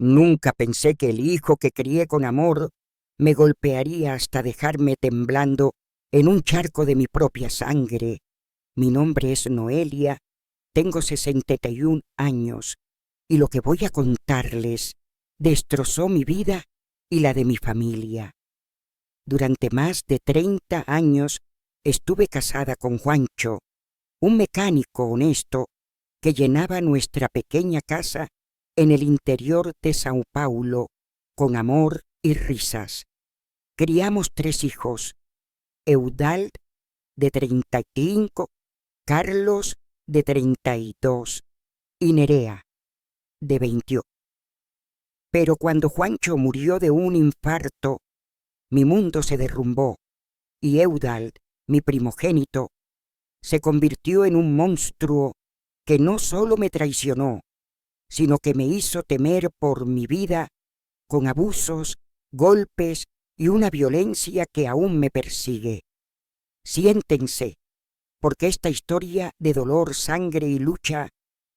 Nunca pensé que el hijo que crié con amor me golpearía hasta dejarme temblando en un charco de mi propia sangre. Mi nombre es Noelia, tengo 61 años y lo que voy a contarles destrozó mi vida y la de mi familia. Durante más de 30 años estuve casada con Juancho, un mecánico honesto que llenaba nuestra pequeña casa en el interior de Sao Paulo con amor y risas. Criamos 3 hijos: Eudald, de 35, Carlos, de 32, y Nerea, de 28. Pero cuando Juancho murió de un infarto, mi mundo se derrumbó y Eudald, mi primogénito, se convirtió en un monstruo que no solo me traicionó, sino que me hizo temer por mi vida con abusos, golpes y una violencia que aún me persigue. Siéntense, porque esta historia de dolor, sangre y lucha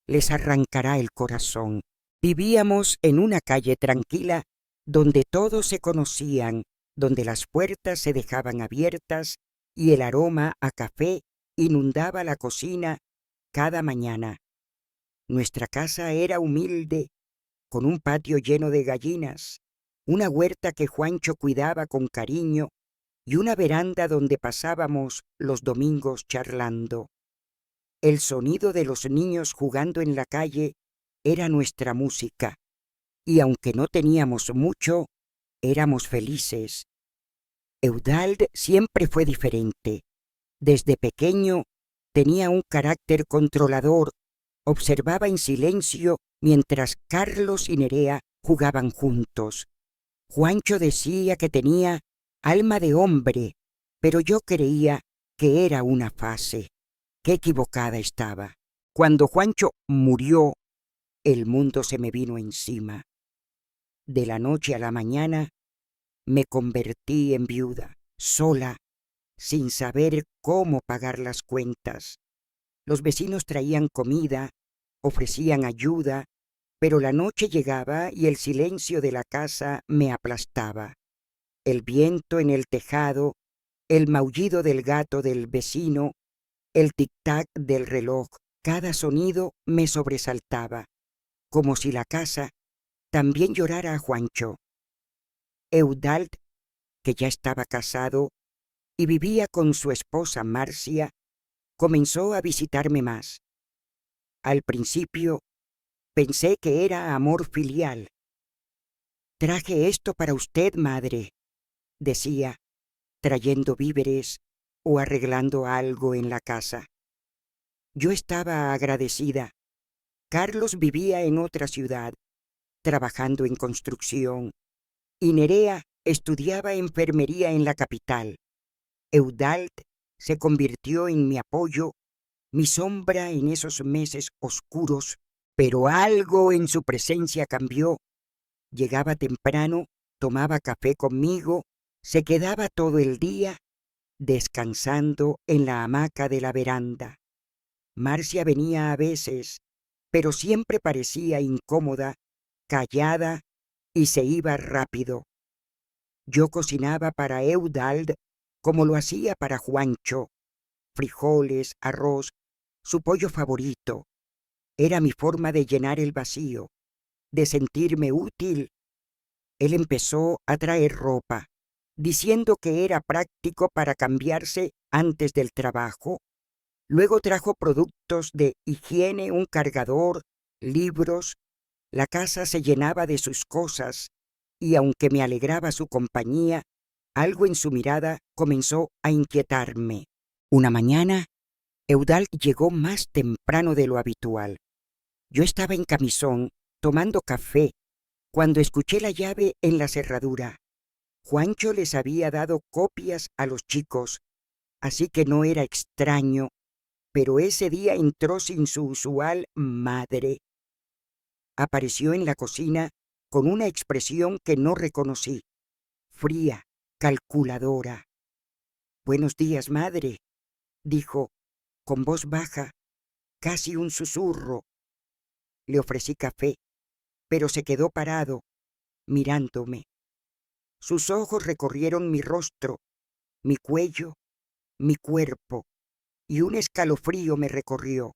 les arrancará el corazón. Vivíamos en una calle tranquila donde todos se conocían, donde las puertas se dejaban abiertas y el aroma a café inundaba la cocina cada mañana. Nuestra casa era humilde, con un patio lleno de gallinas, una huerta que Juancho cuidaba con cariño y una veranda donde pasábamos los domingos charlando. El sonido de los niños jugando en la calle era nuestra música, y aunque no teníamos mucho, éramos felices. Eudald siempre fue diferente. Desde pequeño tenía un carácter controlador, observaba en silencio mientras Carlos y Nerea jugaban juntos. Juancho decía que tenía alma de hombre, pero yo creía que era una fase. Qué equivocada estaba. Cuando Juancho murió, el mundo se me vino encima. De la noche a la mañana me convertí en viuda, sola, sin saber cómo pagar las cuentas. Los vecinos traían comida, ofrecían ayuda, pero la noche llegaba y el silencio de la casa me aplastaba. El viento en el tejado, el maullido del gato del vecino, el tic-tac del reloj, cada sonido me sobresaltaba, como si la casa también llorara a Juancho. Eudald, que ya estaba casado y vivía con su esposa Marcia, comenzó a visitarme más. Al principio pensé que era amor filial. «Traje esto para usted, madre», decía, trayendo víveres o arreglando algo en la casa. Yo estaba agradecida. Carlos vivía en otra ciudad, trabajando en construcción, y Nerea estudiaba enfermería en la capital. Eudald se convirtió en mi apoyo, mi sombra en esos meses oscuros, pero algo en su presencia cambió. Llegaba temprano, tomaba café conmigo, se quedaba todo el día descansando en la hamaca de la veranda. Marcia venía a veces, pero siempre parecía incómoda, callada, y se iba rápido. Yo cocinaba para Eudald como lo hacía para Juancho: frijoles, arroz, su pollo favorito. Era mi forma de llenar el vacío, de sentirme útil. Él empezó a traer ropa, diciendo que era práctico para cambiarse antes del trabajo. Luego trajo productos de higiene, un cargador, libros. La casa se llenaba de sus cosas, y aunque me alegraba su compañía, algo en su mirada comenzó a inquietarme. Una mañana, Eudald llegó más temprano de lo habitual. Yo estaba en camisón, tomando café, cuando escuché la llave en la cerradura. Juancho les había dado copias a los chicos, así que no era extraño, pero ese día entró sin su usual madre. Apareció en la cocina con una expresión que no reconocí, fría, calculadora. «Buenos días, madre», dijo, con voz baja, casi un susurro. Le ofrecí café, pero se quedó parado, mirándome. Sus ojos recorrieron mi rostro, mi cuello, mi cuerpo, y un escalofrío me recorrió.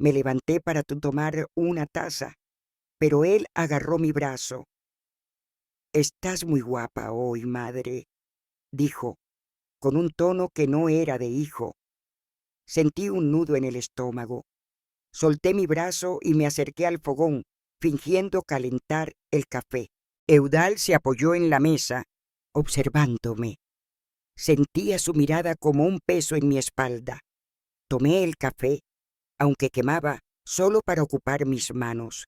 Me levanté para tomar una taza, pero él agarró mi brazo. «Estás muy guapa hoy, madre», dijo, con un tono que no era de hijo. Sentí un nudo en el estómago. Solté mi brazo y me acerqué al fogón, fingiendo calentar el café. Eudald se apoyó en la mesa, observándome. Sentía su mirada como un peso en mi espalda. Tomé el café, aunque quemaba, solo para ocupar mis manos.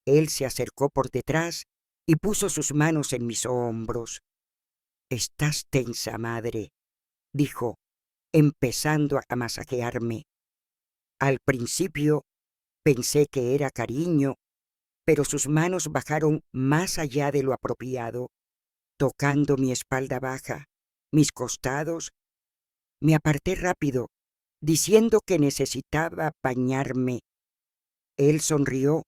Él se acercó por detrás y puso sus manos en mis hombros. «Estás tensa, madre», dijo, empezando a masajearme. Al principio pensé que era cariño, pero sus manos bajaron más allá de lo apropiado, tocando mi espalda baja, mis costados. Me aparté rápido, diciendo que necesitaba bañarme. Él sonrió,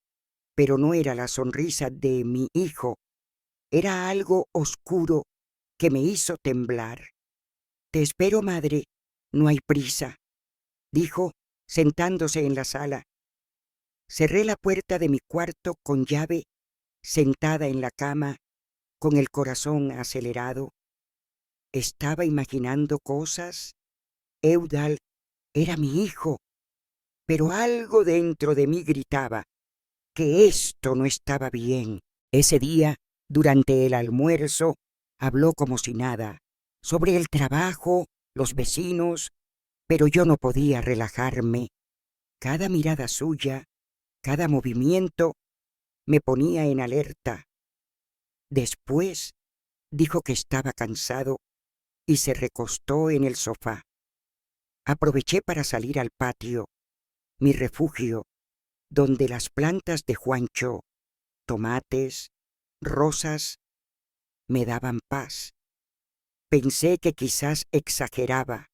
pero no era la sonrisa de mi hijo. Era algo oscuro que me hizo temblar. «Te espero, madre, no hay prisa», dijo, sentándose en la sala. Cerré la puerta de mi cuarto con llave, sentada en la cama, con el corazón acelerado. Estaba imaginando cosas. Eudald era mi hijo, pero algo dentro de mí gritaba que esto no estaba bien. Ese día, durante el almuerzo, habló como si nada, sobre el trabajo, los vecinos, pero yo no podía relajarme. Cada mirada suya, cada movimiento, me ponía en alerta. Después dijo que estaba cansado y se recostó en el sofá. Aproveché para salir al patio, mi refugio, donde las plantas de Juancho, tomates, rosas, me daban paz. Pensé que quizás exageraba.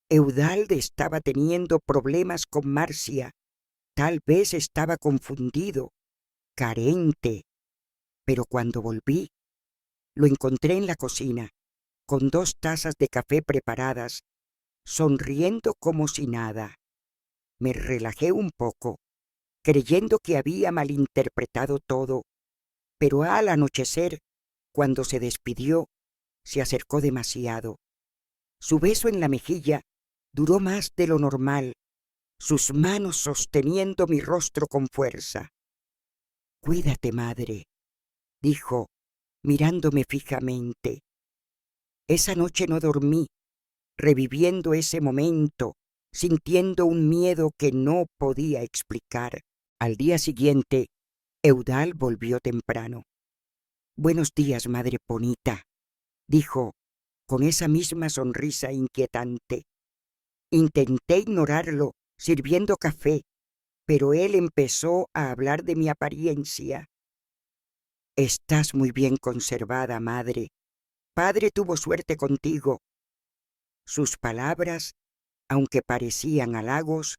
Eudald estaba teniendo problemas con Marcia. Tal vez estaba confundido, carente. Pero cuando volví, lo encontré en la cocina, con 2 tazas de café preparadas, sonriendo como si nada. Me relajé un poco, creyendo que había malinterpretado todo, pero al anochecer, cuando se despidió, se acercó demasiado. Su beso en la mejilla duró más de lo normal, sus manos sosteniendo mi rostro con fuerza. «Cuídate, madre», dijo, mirándome fijamente. Esa noche no dormí, reviviendo ese momento, sintiendo un miedo que no podía explicar. Al día siguiente, Eudald volvió temprano. «Buenos días, madre bonita», dijo, con esa misma sonrisa inquietante. Intenté ignorarlo, sirviendo café, pero él empezó a hablar de mi apariencia. «Estás muy bien conservada, madre. Padre tuvo suerte contigo». Sus palabras, aunque parecían halagos,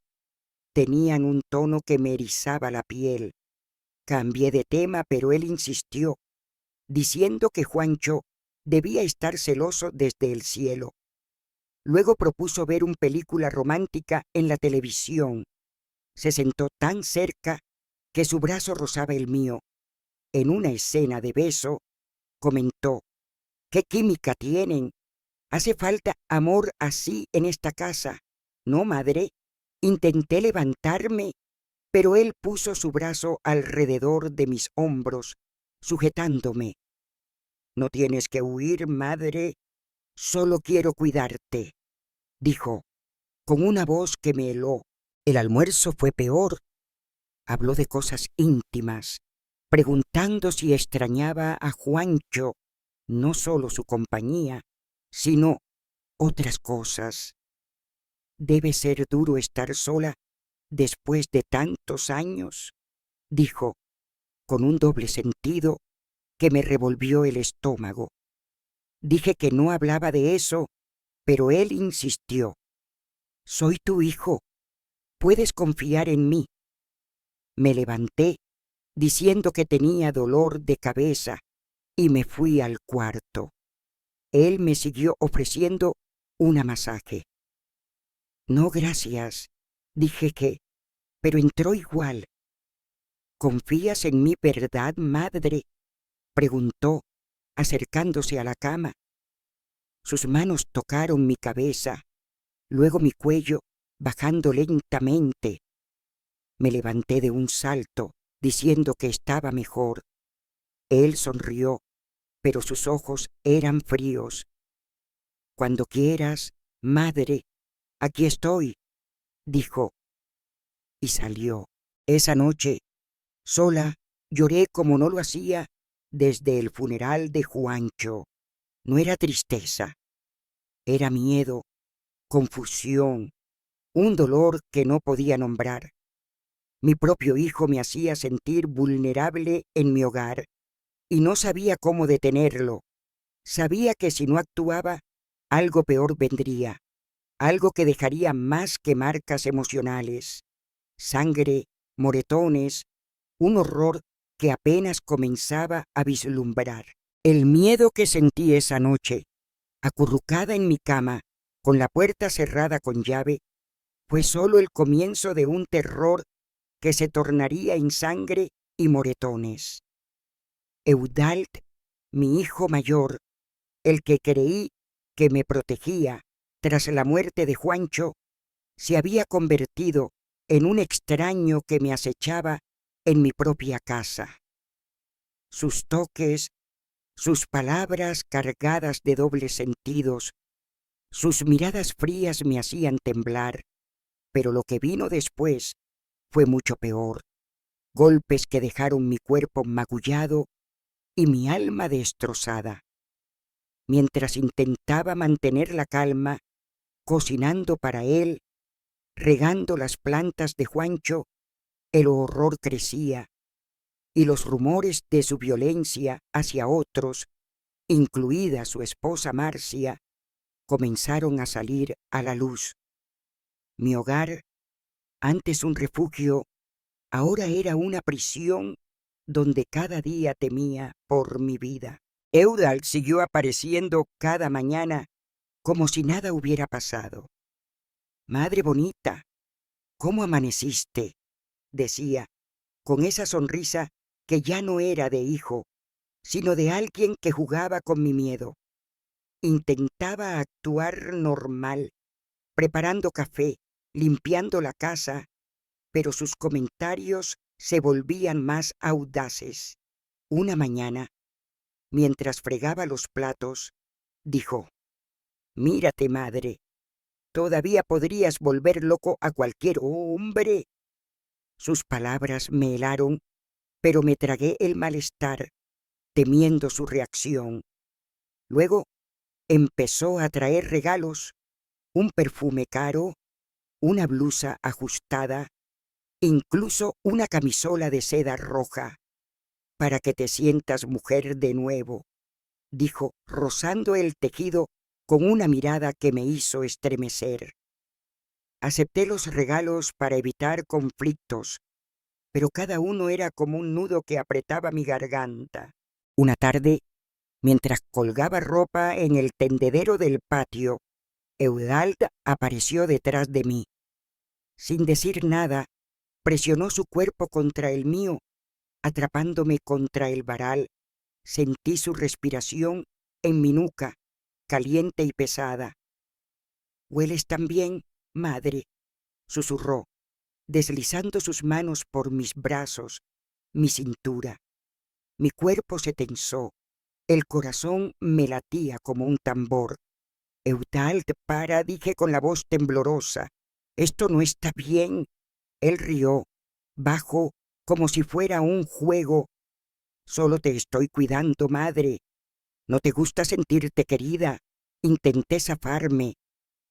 tenían un tono que me erizaba la piel. Cambié de tema, pero él insistió, diciendo que Juancho debía estar celoso desde el cielo. Luego propuso ver una película romántica en la televisión. Se sentó tan cerca que su brazo rozaba el mío. En una escena de beso, comentó: «¿Qué química tienen? Hace falta amor así en esta casa». «No, madre». Intenté levantarme, pero él puso su brazo alrededor de mis hombros, sujetándome. «No tienes que huir, madre. Solo quiero cuidarte», dijo, con una voz que me heló. El almuerzo fue peor. Habló de cosas íntimas, preguntando si extrañaba a Juancho, no solo su compañía, sino otras cosas. «Debe ser duro estar sola después de tantos años», dijo, con un doble sentido que me revolvió el estómago. Dije que no hablaba de eso, pero él insistió: «Soy tu hijo. Puedes confiar en mí». Me levanté diciendo que tenía dolor de cabeza, y me fui al cuarto. Él me siguió ofreciendo una masaje. No, gracias, dije pero entró igual. ¿Confías en mí, verdad, madre?, preguntó, acercándose a la cama. Sus manos tocaron mi cabeza, luego mi cuello, bajando lentamente. Me levanté de un salto, diciendo que estaba mejor. Él sonrió, pero sus ojos eran fríos. Cuando quieras, madre, aquí estoy, dijo, y salió. Esa noche, sola, lloré como no lo hacía desde el funeral de Juancho. No era tristeza, era miedo, confusión, un dolor que no podía nombrar. Mi propio hijo me hacía sentir vulnerable en mi hogar y no sabía cómo detenerlo. Sabía que si no actuaba, algo peor vendría, algo que dejaría más que marcas emocionales, sangre, moretones, un horror que apenas comenzaba a vislumbrar. El miedo que sentí esa noche, acurrucada en mi cama, con la puerta cerrada con llave, fue solo el comienzo de un terror que se tornaría en sangre y moretones. Eudald, mi hijo mayor, el que creí que me protegía tras la muerte de Juancho, se había convertido en un extraño que me acechaba en mi propia casa. Sus toques, sus palabras cargadas de dobles sentidos, sus miradas frías me hacían temblar, pero lo que vino después fue mucho peor. Golpes que dejaron mi cuerpo magullado y mi alma destrozada. Mientras intentaba mantener la calma, cocinando para él, regando las plantas de Juancho, el horror crecía y los rumores de su violencia hacia otros, incluida su esposa Marcia, comenzaron a salir a la luz. Mi hogar, antes un refugio, ahora era una prisión donde cada día temía por mi vida. Eudald siguió apareciendo cada mañana como si nada hubiera pasado. Madre bonita, ¿cómo amaneciste?, decía, con esa sonrisa que ya no era de hijo, sino de alguien que jugaba con mi miedo. Intentaba actuar normal, preparando café, limpiando la casa, pero sus comentarios se volvían más audaces. Una mañana, mientras fregaba los platos, dijo: «Mírate, madre, todavía podrías volver loco a cualquier hombre». Sus palabras me helaron, pero me tragué el malestar, temiendo su reacción. Luego empezó a traer regalos, un perfume caro, una blusa ajustada, incluso una camisola de seda roja. «Para que te sientas mujer de nuevo», dijo, rozando el tejido con una mirada que me hizo estremecer. Acepté los regalos para evitar conflictos, pero cada uno era como un nudo que apretaba mi garganta. Una tarde, mientras colgaba ropa en el tendedero del patio, Eudald apareció detrás de mí. Sin decir nada, presionó su cuerpo contra el mío, atrapándome contra el varal. Sentí su respiración en mi nuca, caliente y pesada. «¿Hueles tan bien, madre?», susurró, deslizando sus manos por mis brazos, mi cintura. Mi cuerpo se tensó, el corazón me latía como un tambor. «Eudald, para», dije con la voz temblorosa. «Esto no está bien». Él rió, bajo, como si fuera un juego. «Solo te estoy cuidando, madre. ¿No te gusta sentirte querida?». Intenté zafarme,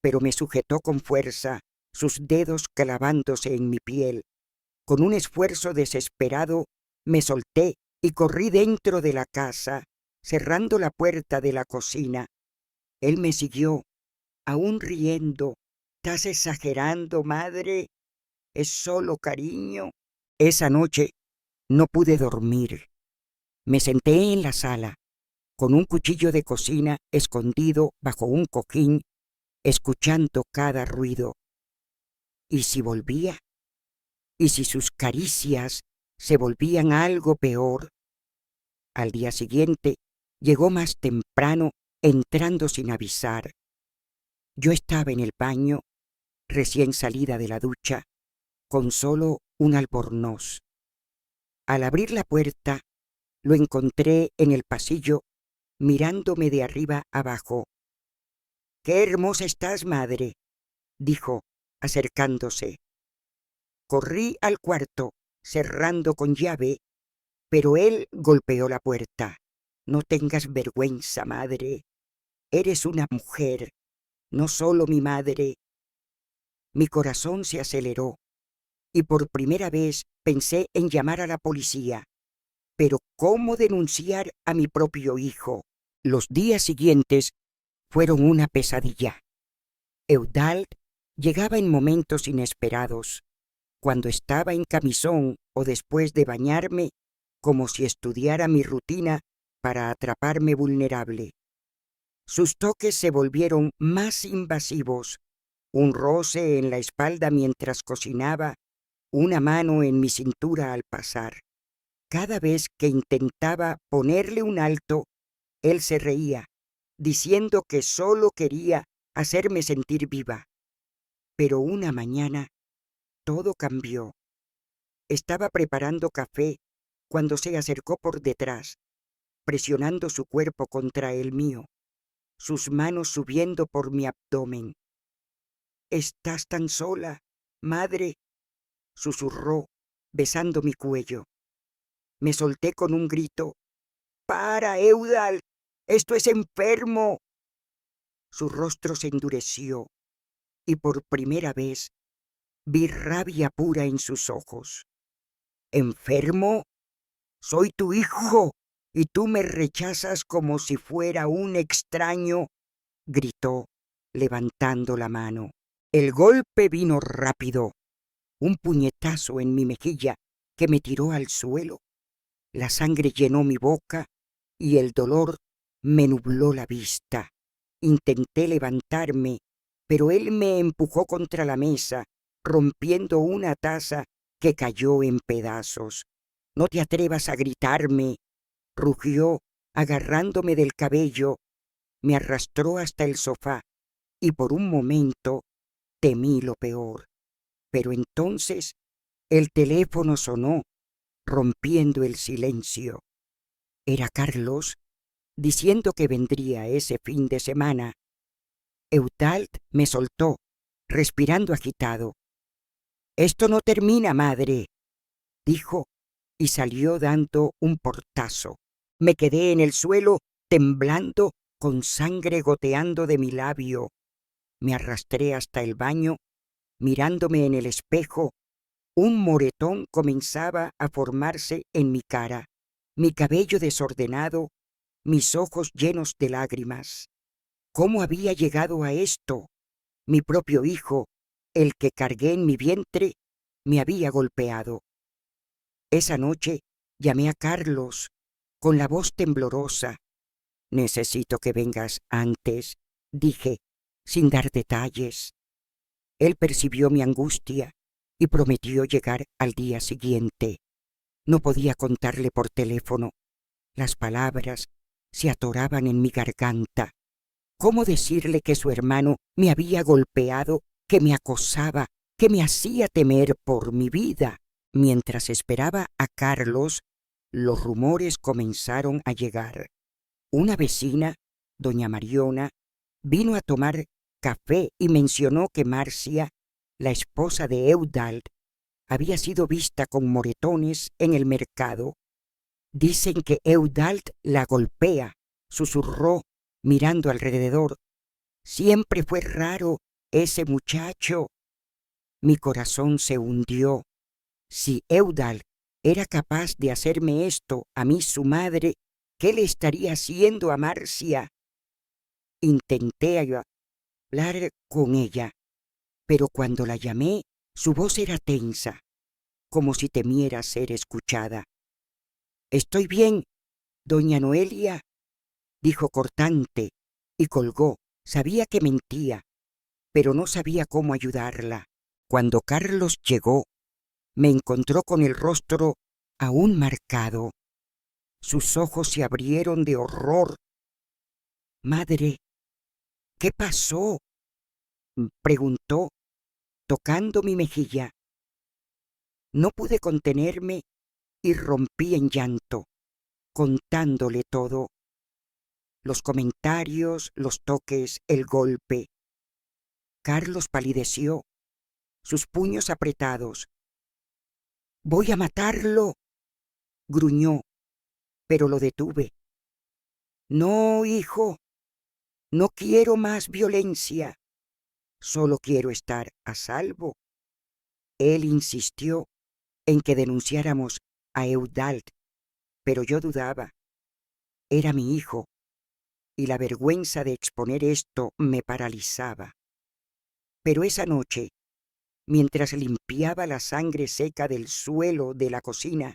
pero me sujetó con fuerza, sus dedos clavándose en mi piel. Con un esfuerzo desesperado, me solté y corrí dentro de la casa, cerrando la puerta de la cocina. Él me siguió, aún riendo. «¿Estás exagerando, madre? Es solo cariño». Esa noche No pude dormir. Me senté en la sala, con un cuchillo de cocina escondido bajo un cojín, escuchando cada ruido. ¿Y si volvía? ¿Y si sus caricias se volvían algo peor? Al día siguiente llegó más temprano, entrando sin avisar. Yo estaba en el baño, recién salida de la ducha, con solo un albornoz. Al abrir la puerta, lo encontré en el pasillo, mirándome de arriba abajo. «¡Qué hermosa estás, madre!», dijo, acercándose. Corrí al cuarto, cerrando con llave, pero él golpeó la puerta. «No tengas vergüenza, madre. Eres una mujer, no solo mi madre». Mi corazón se aceleró y por primera vez pensé en llamar a la policía. Pero ¿cómo denunciar a mi propio hijo? Los días siguientes fueron una pesadilla. Eudald llegaba en momentos inesperados, cuando estaba en camisón o después de bañarme, como si estudiara mi rutina para atraparme vulnerable. Sus toques se volvieron más invasivos, un roce en la espalda mientras cocinaba, una mano en mi cintura al pasar. Cada vez que intentaba ponerle un alto, él se reía, diciendo que solo quería hacerme sentir viva. Pero una mañana todo cambió. Estaba preparando café cuando se acercó por detrás, presionando su cuerpo contra el mío, sus manos subiendo por mi abdomen. «¿Estás tan sola, madre?», susurró, besando mi cuello. Me solté con un grito. «¡Para, Eudald! ¡Esto es enfermo!». Su rostro se endureció y por primera vez vi rabia pura en sus ojos. «¿Enfermo? Soy tu hijo y tú me rechazas como si fuera un extraño», gritó, levantando la mano. El golpe vino rápido, un puñetazo en mi mejilla que me tiró al suelo. La sangre llenó mi boca y el dolor me nubló la vista. Intenté levantarme, pero él me empujó contra la mesa, rompiendo una taza que cayó en pedazos. «No te atrevas a gritarme», rugió, agarrándome del cabello. Me arrastró hasta el sofá y por un momento temí lo peor. Pero entonces el teléfono sonó, rompiendo el silencio. Era Carlos, diciendo que vendría ese fin de semana. Eudald me soltó, respirando agitado. «Esto no termina, madre», dijo, y salió dando un portazo. Me quedé en el suelo, temblando, con sangre goteando de mi labio. Me arrastré hasta el baño, mirándome en el espejo. Un moretón comenzaba a formarse en mi cara, mi cabello desordenado, mis ojos llenos de lágrimas. ¿Cómo había llegado a esto? Mi propio hijo, el que cargué en mi vientre, me había golpeado. Esa noche llamé a Carlos con la voz temblorosa. «Necesito que vengas antes», dije, sin dar detalles. Él percibió mi angustia y prometió llegar al día siguiente. No podía contarle por teléfono. Las palabras se atoraban en mi garganta. ¿Cómo decirle que su hermano me había golpeado, que me acosaba, que me hacía temer por mi vida? Mientras esperaba a Carlos, los rumores comenzaron a llegar. Una vecina, doña Mariona, vino a tomar café y mencionó que Marcia, la esposa de Eudald, había sido vista con moretones en el mercado. «Dicen que Eudald la golpea», susurró, mirando alrededor. «Siempre fue raro ese muchacho». Mi corazón se hundió. Si Eudald era capaz de hacerme esto a mí, su madre, ¿qué le estaría haciendo a Marcia? Intenté hablar con ella, pero cuando la llamé, su voz era tensa, como si temiera ser escuchada. Estoy bien, doña Noelia, dijo cortante, y colgó. Sabía que mentía, pero no sabía cómo ayudarla. Cuando Carlos llegó, me encontró con el rostro aún marcado. Sus ojos se abrieron de horror. Madre, ¿qué pasó? Preguntó, tocando mi mejilla. No pude contenerme y rompí en llanto, contándole todo. Los comentarios, los toques, el golpe. Carlos palideció, sus puños apretados. «Voy a matarlo», gruñó, pero lo detuve. «No, hijo, no quiero más violencia. Solo quiero estar a salvo». Él insistió en que denunciáramos a Eudald, pero yo dudaba. Era mi hijo, y la vergüenza de exponer esto me paralizaba. Pero esa noche, mientras limpiaba la sangre seca del suelo de la cocina,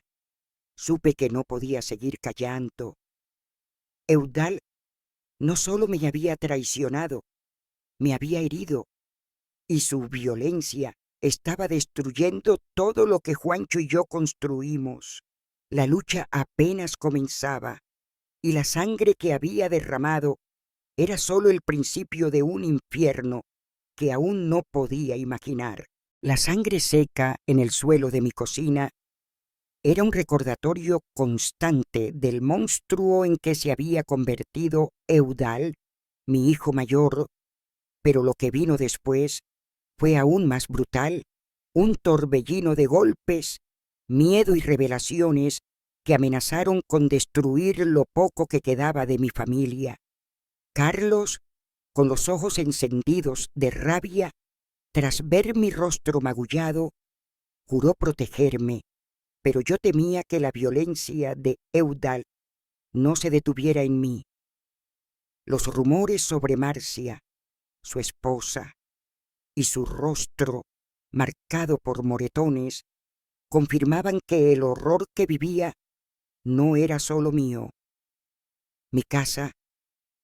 supe que no podía seguir callando. Eudald no solo me había traicionado, me había herido, y su violencia estaba destruyendo todo lo que Juancho y yo construimos. La lucha apenas comenzaba, y la sangre que había derramado era solo el principio de un infierno que aún no podía imaginar. La sangre seca en el suelo de mi cocina era un recordatorio constante del monstruo en que se había convertido Eudald, mi hijo mayor, pero lo que vino después fue aún más brutal, un torbellino de golpes, miedo y revelaciones que amenazaron con destruir lo poco que quedaba de mi familia. Carlos, con los ojos encendidos de rabia, tras ver mi rostro magullado, juró protegerme, pero yo temía que la violencia de Eudald no se detuviera en mí. Los rumores sobre Marcia, su esposa, y su rostro, marcado por moretones, confirmaban que el horror que vivía no era solo mío. Mi casa,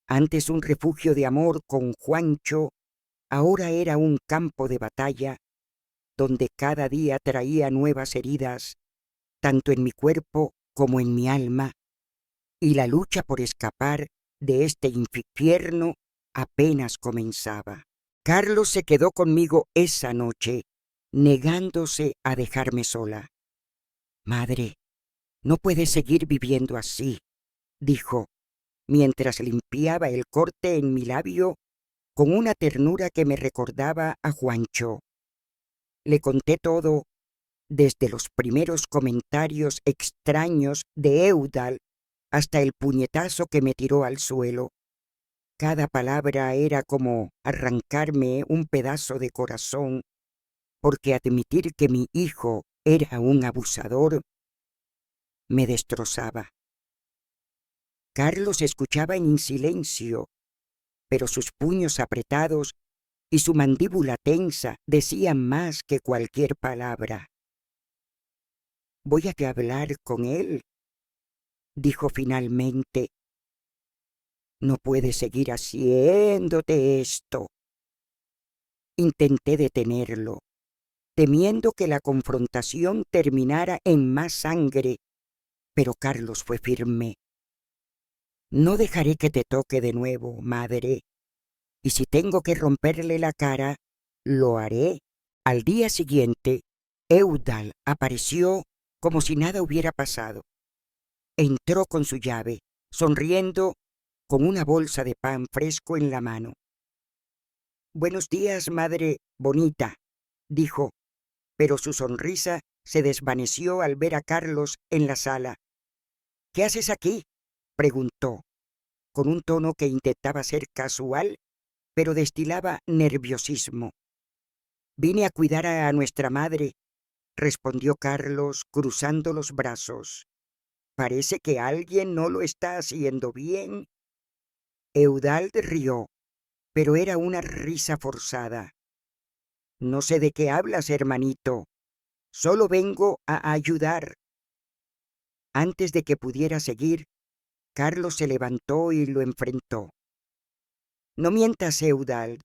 antes un refugio de amor con Juancho, ahora era un campo de batalla donde cada día traía nuevas heridas, tanto en mi cuerpo como en mi alma, y la lucha por escapar de este infierno apenas comenzaba. Carlos se quedó conmigo esa noche, negándose a dejarme sola. «Madre, no puedes seguir viviendo así», dijo, mientras limpiaba el corte en mi labio con una ternura que me recordaba a Juancho. Le conté todo, desde los primeros comentarios extraños de Eudald hasta el puñetazo que me tiró al suelo. Cada palabra era como arrancarme un pedazo de corazón, porque admitir que mi hijo era un abusador me destrozaba. Carlos escuchaba en silencio, pero sus puños apretados y su mandíbula tensa decían más que cualquier palabra. «Voy a hablar con él», dijo finalmente. «No puedes seguir haciéndote esto». Intenté detenerlo, temiendo que la confrontación terminara en más sangre, pero Carlos fue firme. «No dejaré que te toque de nuevo, madre, y si tengo que romperle la cara, lo haré». Al día siguiente, Eudald apareció como si nada hubiera pasado. Entró con su llave, sonriendo, con una bolsa de pan fresco en la mano. «Buenos días, madre bonita», dijo, pero su sonrisa se desvaneció al ver a Carlos en la sala. «¿Qué haces aquí?», preguntó, con un tono que intentaba ser casual, pero destilaba nerviosismo. «Vine a cuidar a nuestra madre», respondió Carlos, cruzando los brazos. «Parece que alguien no lo está haciendo bien». Eudald rió, pero era una risa forzada. «No sé de qué hablas, hermanito. Solo vengo a ayudar». Antes de que pudiera seguir, Carlos se levantó y lo enfrentó. «No mientas, Eudald.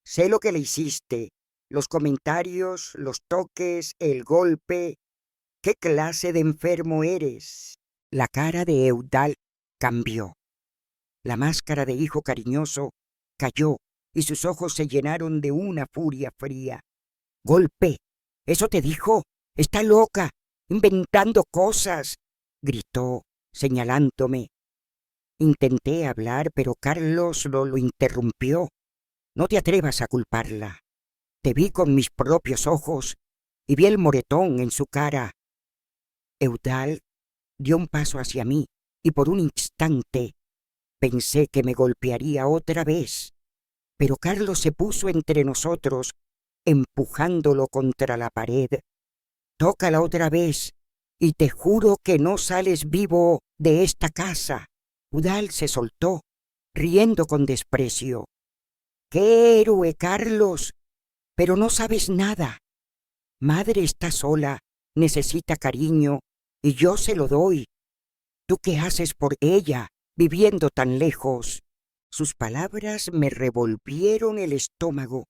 Sé lo que le hiciste. Los comentarios, los toques, el golpe. ¿Qué clase de enfermo eres?» La cara de Eudald cambió. La máscara de hijo cariñoso cayó y sus ojos se llenaron de una furia fría. «¿Golpe? ¿Eso te dijo? Está loca, inventando cosas», gritó, señalándome. Intenté hablar, pero Carlos lo interrumpió. «No te atrevas a culparla. Te vi con mis propios ojos y vi el moretón en su cara». Eudald dio un paso hacia mí y por un instante pensé que me golpearía otra vez. Pero Carlos se puso entre nosotros, empujándolo contra la pared. «Tócala otra vez y te juro que no sales vivo de esta casa». Eudald se soltó, riendo con desprecio. «¡Qué héroe, Carlos! Pero no sabes nada. Madre está sola, necesita cariño, y yo se lo doy. ¿Tú qué haces por ella, viviendo tan lejos?» Sus palabras me revolvieron el estómago.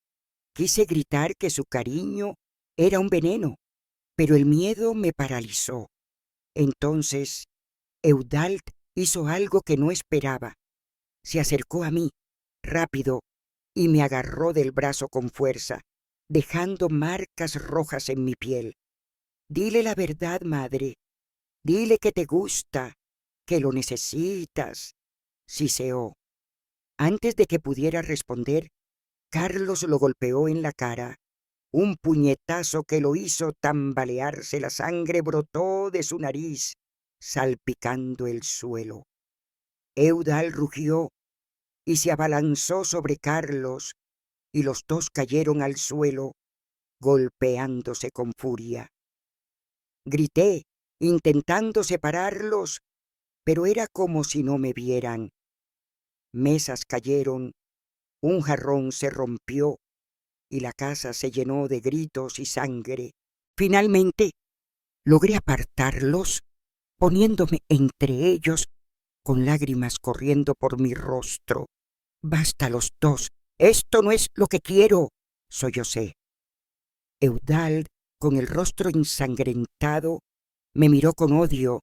Quise gritar que su cariño era un veneno, pero el miedo me paralizó. Entonces, Eudald hizo algo que no esperaba. Se acercó a mí, rápido, y me agarró del brazo con fuerza, dejando marcas rojas en mi piel. «Dile la verdad, madre. Dile que te gusta, que lo necesitas», siseó. Antes de que pudiera responder, Carlos lo golpeó en la cara. Un puñetazo que lo hizo tambalearse. La sangre brotó de su nariz, salpicando el suelo. Eudald rugió y se abalanzó sobre Carlos, y los dos cayeron al suelo, golpeándose con furia. Grité, intentando separarlos, pero era como si no me vieran. Mesas cayeron, un jarrón se rompió y la casa se llenó de gritos y sangre. Finalmente, logré apartarlos, poniéndome entre ellos, con lágrimas corriendo por mi rostro. «Basta los dos, esto no es lo que quiero», sollocé. Eudald, con el rostro ensangrentado, me miró con odio.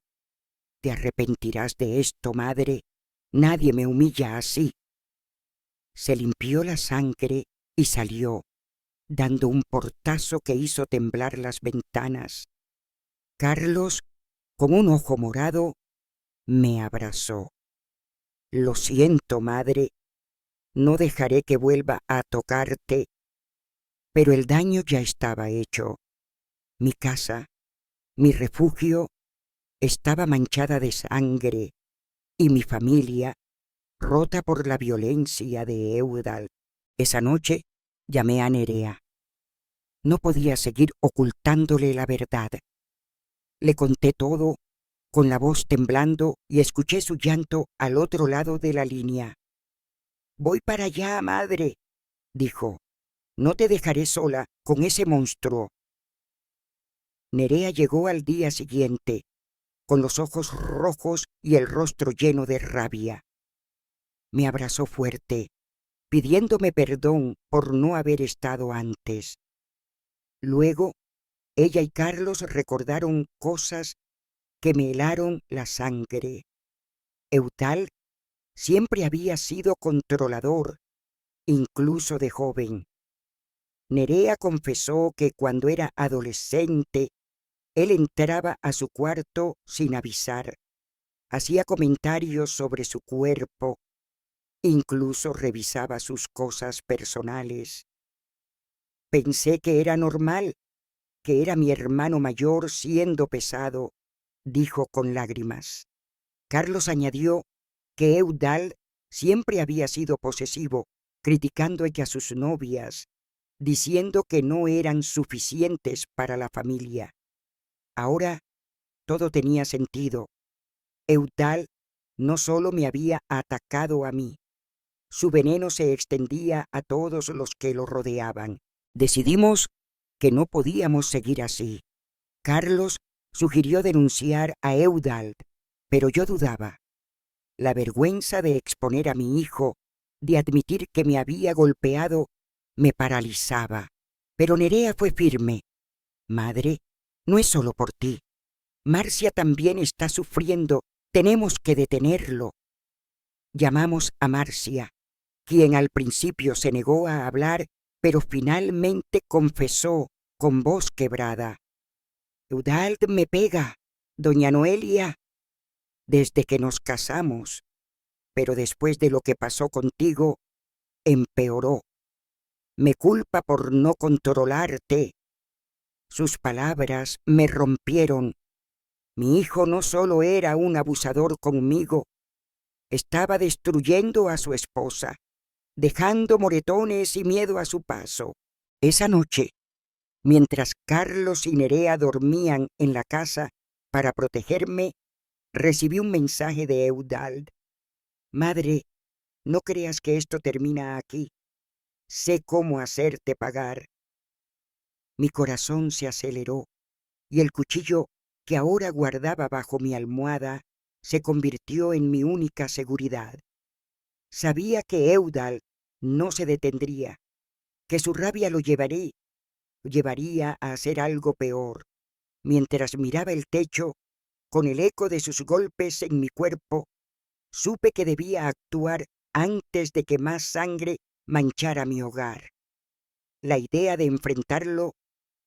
«Te arrepentirás de esto, madre. Nadie me humilla así». Se limpió la sangre y salió, dando un portazo que hizo temblar las ventanas. Carlos, con un ojo morado, me abrazó. «Lo siento, madre. No dejaré que vuelva a tocarte». Pero el daño ya estaba hecho. Mi casa, mi refugio, estaba manchada de sangre, y mi familia, rota por la violencia de Eudald. Esa noche llamé a Nerea. No podía seguir ocultándole la verdad. Le conté todo, con la voz temblando, y escuché su llanto al otro lado de la línea. «Voy para allá, madre», dijo. «No te dejaré sola con ese monstruo». Nerea llegó al día siguiente, con los ojos rojos y el rostro lleno de rabia. Me abrazó fuerte, pidiéndome perdón por no haber estado antes. Luego, ella y Carlos recordaron cosas que me helaron la sangre. Eudald siempre había sido controlador, incluso de joven. Nerea confesó que cuando era adolescente, él entraba a su cuarto sin avisar, hacía comentarios sobre su cuerpo, incluso revisaba sus cosas personales. Pensé que era normal, que era mi hermano mayor siendo pesado, dijo con lágrimas. Carlos añadió que Eudald siempre había sido posesivo, criticando ella a sus novias, diciendo que no eran suficientes para la familia. Ahora todo tenía sentido. Eudald no solo me había atacado a mí, su veneno se extendía a todos los que lo rodeaban. Decidimos que no podíamos seguir así. Carlos sugirió denunciar a Eudald, pero yo dudaba. La vergüenza de exponer a mi hijo, de admitir que me había golpeado, me paralizaba. Pero Nerea fue firme. Madre, no es solo por ti. Marcia también está sufriendo. Tenemos que detenerlo. Llamamos a Marcia, quien al principio se negó a hablar, pero finalmente confesó con voz quebrada. Eudald me pega, doña Noelia, desde que nos casamos, pero después de lo que pasó contigo, empeoró. Me culpa por no controlarte. Sus palabras me rompieron. Mi hijo no solo era un abusador conmigo, estaba destruyendo a su esposa, dejando moretones y miedo a su paso. Esa noche, mientras Carlos y Nerea dormían en la casa para protegerme, recibí un mensaje de Eudald. Madre, no creas que esto termina aquí. Sé cómo hacerte pagar. Mi corazón se aceleró y el cuchillo que ahora guardaba bajo mi almohada se convirtió en mi única seguridad. Sabía que Eudald no se detendría, que su rabia lo llevaría a hacer algo peor. Mientras miraba el techo, con el eco de sus golpes en mi cuerpo, supe que debía actuar antes de que más sangre manchara mi hogar. La idea de enfrentarlo,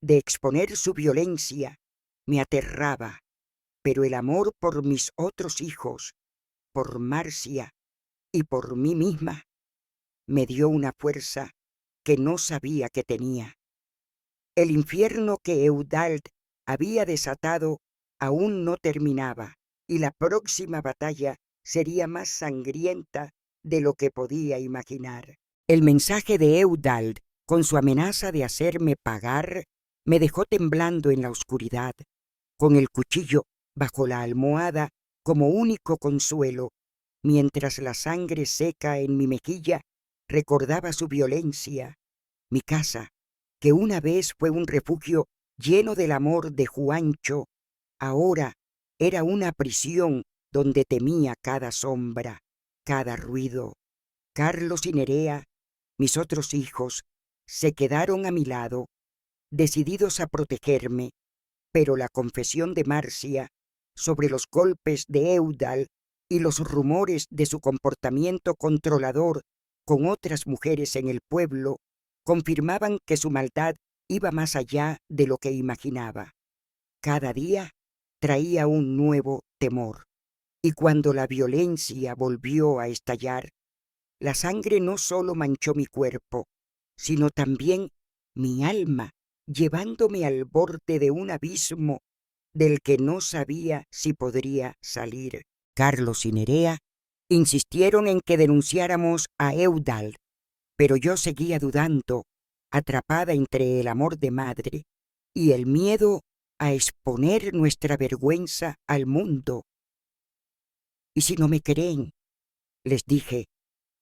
de exponer su violencia, me aterraba, pero el amor por mis otros hijos, por Marcia y por mí misma, me dio una fuerza que no sabía que tenía. El infierno que Eudald había desatado aún no terminaba, y la próxima batalla sería más sangrienta de lo que podía imaginar. El mensaje de Eudald, con su amenaza de hacerme pagar, me dejó temblando en la oscuridad, con el cuchillo bajo la almohada como único consuelo, mientras la sangre seca en mi mejilla recordaba su violencia. Mi casa, que una vez fue un refugio lleno del amor de Juancho, ahora era una prisión donde temía cada sombra, cada ruido. Carlos y Nerea, mis otros hijos, se quedaron a mi lado, decididos a protegerme, pero la confesión de Marcia sobre los golpes de Eudald y los rumores de su comportamiento controlador con otras mujeres en el pueblo confirmaban que su maldad iba más allá de lo que imaginaba. Cada día traía un nuevo temor, y cuando la violencia volvió a estallar, la sangre no solo manchó mi cuerpo, sino también mi alma, llevándome al borde de un abismo del que no sabía si podría salir. Carlos y Nerea insistieron en que denunciáramos a Eudald, pero yo seguía dudando, atrapada entre el amor de madre y el miedo a exponer nuestra vergüenza al mundo. «¿Y si no me creen?», les dije,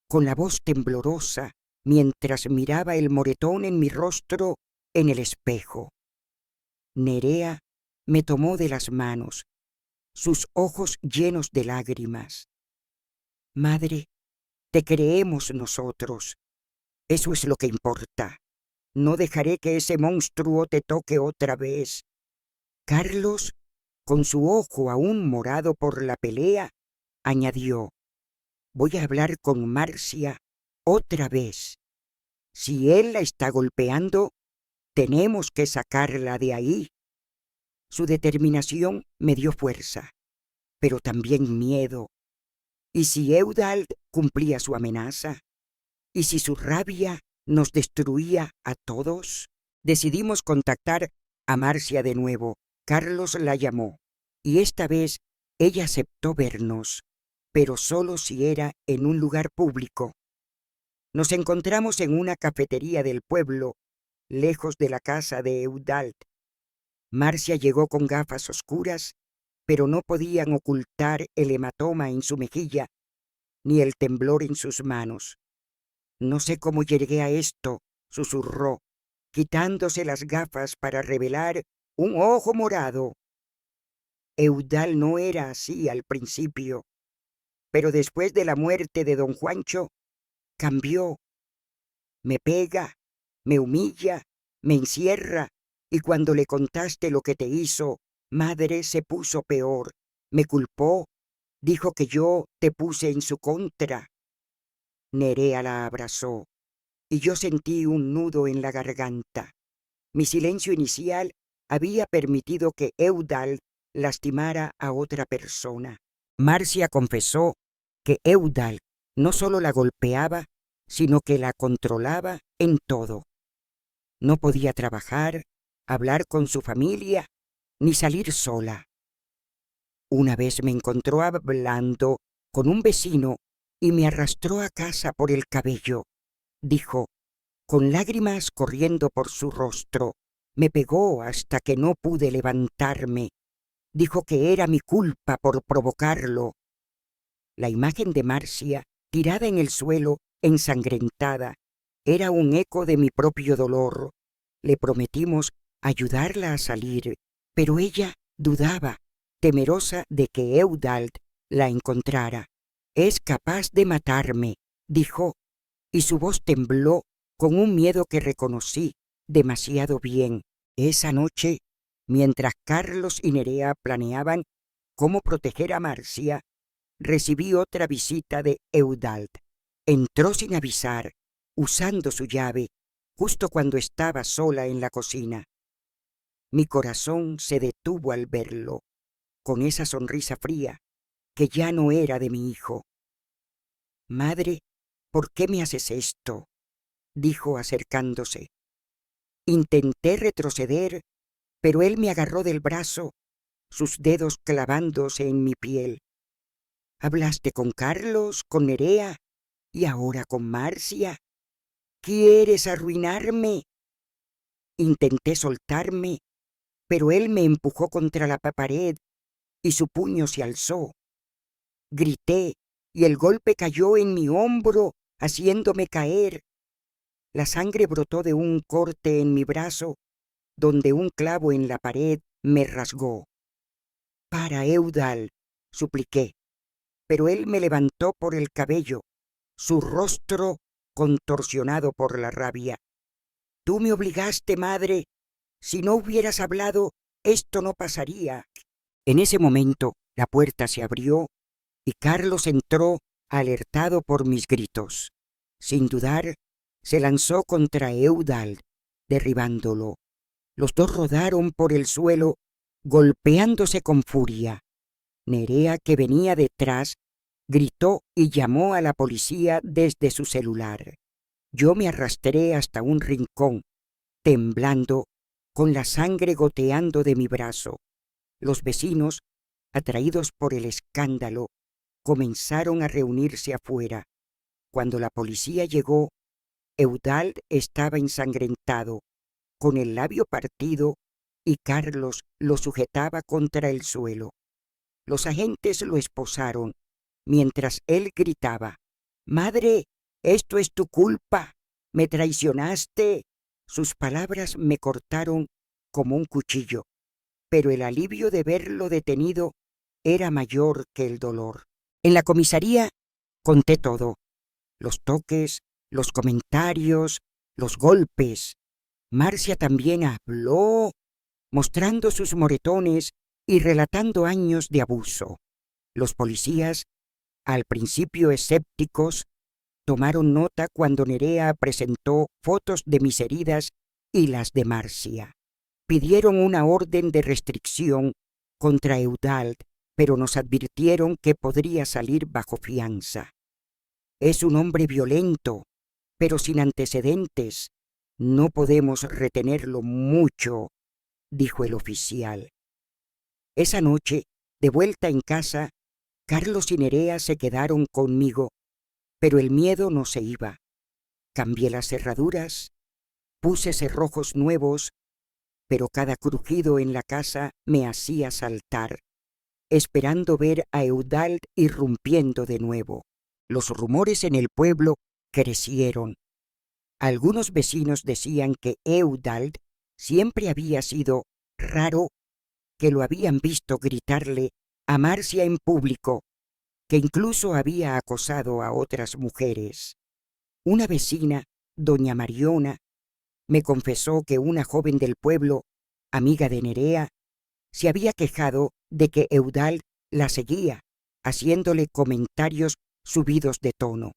con la voz temblorosa, mientras miraba el moretón en mi rostro en el espejo. Nerea me tomó de las manos, sus ojos llenos de lágrimas. «Madre, te creemos nosotros. Eso es lo que importa. No dejaré que ese monstruo te toque otra vez». Carlos, con su ojo aún morado por la pelea, añadió: «Voy a hablar con Marcia otra vez. Si él la está golpeando, tenemos que sacarla de ahí». Su determinación me dio fuerza, pero también miedo. ¿Y si Eudald cumplía su amenaza? ¿Y si su rabia nos destruía a todos? Decidimos contactar a Marcia de nuevo. Carlos la llamó, y esta vez ella aceptó vernos, pero solo si era en un lugar público. Nos encontramos en una cafetería del pueblo, lejos de la casa de Eudald. Marcia llegó con gafas oscuras, pero no podían ocultar el hematoma en su mejilla, ni el temblor en sus manos. «No sé cómo llegué a esto», susurró, quitándose las gafas para revelar un ojo morado. Eudald no era así al principio, pero después de la muerte de don Juancho, cambió. Me pega, me humilla, me encierra, y cuando le contaste lo que te hizo, madre, se puso peor. Me culpó, dijo que yo te puse en su contra. Nerea la abrazó, y yo sentí un nudo en la garganta. Mi silencio inicial había permitido que Eudald lastimara a otra persona. Marcia confesó que Eudald no solo la golpeaba, sino que la controlaba en todo. No podía trabajar, hablar con su familia, ni salir sola. Una vez me encontró hablando con un vecino y me arrastró a casa por el cabello. Dijo, con lágrimas corriendo por su rostro, me pegó hasta que no pude levantarme. Dijo que era mi culpa por provocarlo. La imagen de Marcia, tirada en el suelo, ensangrentada, era un eco de mi propio dolor. Le prometimos ayudarla a salir, pero ella dudaba, temerosa de que Eudald la encontrara. «Es capaz de matarme», dijo, y su voz tembló con un miedo que reconocí demasiado bien. Esa noche, mientras Carlos y Nerea planeaban cómo proteger a Marcia, recibí otra visita de Eudald. Entró sin avisar, usando su llave, justo cuando estaba sola en la cocina. Mi corazón se detuvo al verlo, con esa sonrisa fría que ya no era de mi hijo. «Madre, ¿por qué me haces esto?», dijo acercándose. Intenté retroceder, pero él me agarró del brazo, sus dedos clavándose en mi piel. «¿Hablaste con Carlos, con Nerea y ahora con Marcia? ¿Quieres arruinarme?». Intenté soltarme, pero él me empujó contra la pared y su puño se alzó. Grité y el golpe cayó en mi hombro, haciéndome caer. La sangre brotó de un corte en mi brazo, donde un clavo en la pared me rasgó. «Para, Eudald», supliqué, pero él me levantó por el cabello, su rostro contorsionado por la rabia. «Tú me obligaste, madre. Si no hubieras hablado, esto no pasaría». En ese momento, la puerta se abrió y Carlos entró alertado por mis gritos. Sin dudar, se lanzó contra Eudald, derribándolo. Los dos rodaron por el suelo, golpeándose con furia. Nerea, que venía detrás, gritó y llamó a la policía desde su celular. Yo me arrastré hasta un rincón, temblando, con la sangre goteando de mi brazo. Los vecinos, atraídos por el escándalo, comenzaron a reunirse afuera. Cuando la policía llegó, Eudald estaba ensangrentado, con el labio partido, y Carlos lo sujetaba contra el suelo. Los agentes lo esposaron, mientras él gritaba, «Madre, esto es tu culpa, me traicionaste». Sus palabras me cortaron como un cuchillo, pero el alivio de verlo detenido era mayor que el dolor. En la comisaría conté todo: los toques, los comentarios, los golpes. Marcia también habló, mostrando sus moretones y relatando años de abuso. Los policías, al principio escépticos, tomaron nota cuando Nerea presentó fotos de mis heridas y las de Marcia. Pidieron una orden de restricción contra Eudald, pero nos advirtieron que podría salir bajo fianza. «Es un hombre violento, pero sin antecedentes. No podemos retenerlo mucho», dijo el oficial. Esa noche, de vuelta en casa, Carlos y Nerea se quedaron conmigo, pero el miedo no se iba. Cambié las cerraduras, puse cerrojos nuevos, pero cada crujido en la casa me hacía saltar, esperando ver a Eudald irrumpiendo de nuevo. Los rumores en el pueblo crecieron. Algunos vecinos decían que Eudald siempre había sido raro que lo habían visto gritarle a Marcia en público, que incluso había acosado a otras mujeres. Una vecina, doña Mariona, me confesó que una joven del pueblo, amiga de Nerea, se había quejado de que Eudald la seguía, haciéndole comentarios subidos de tono.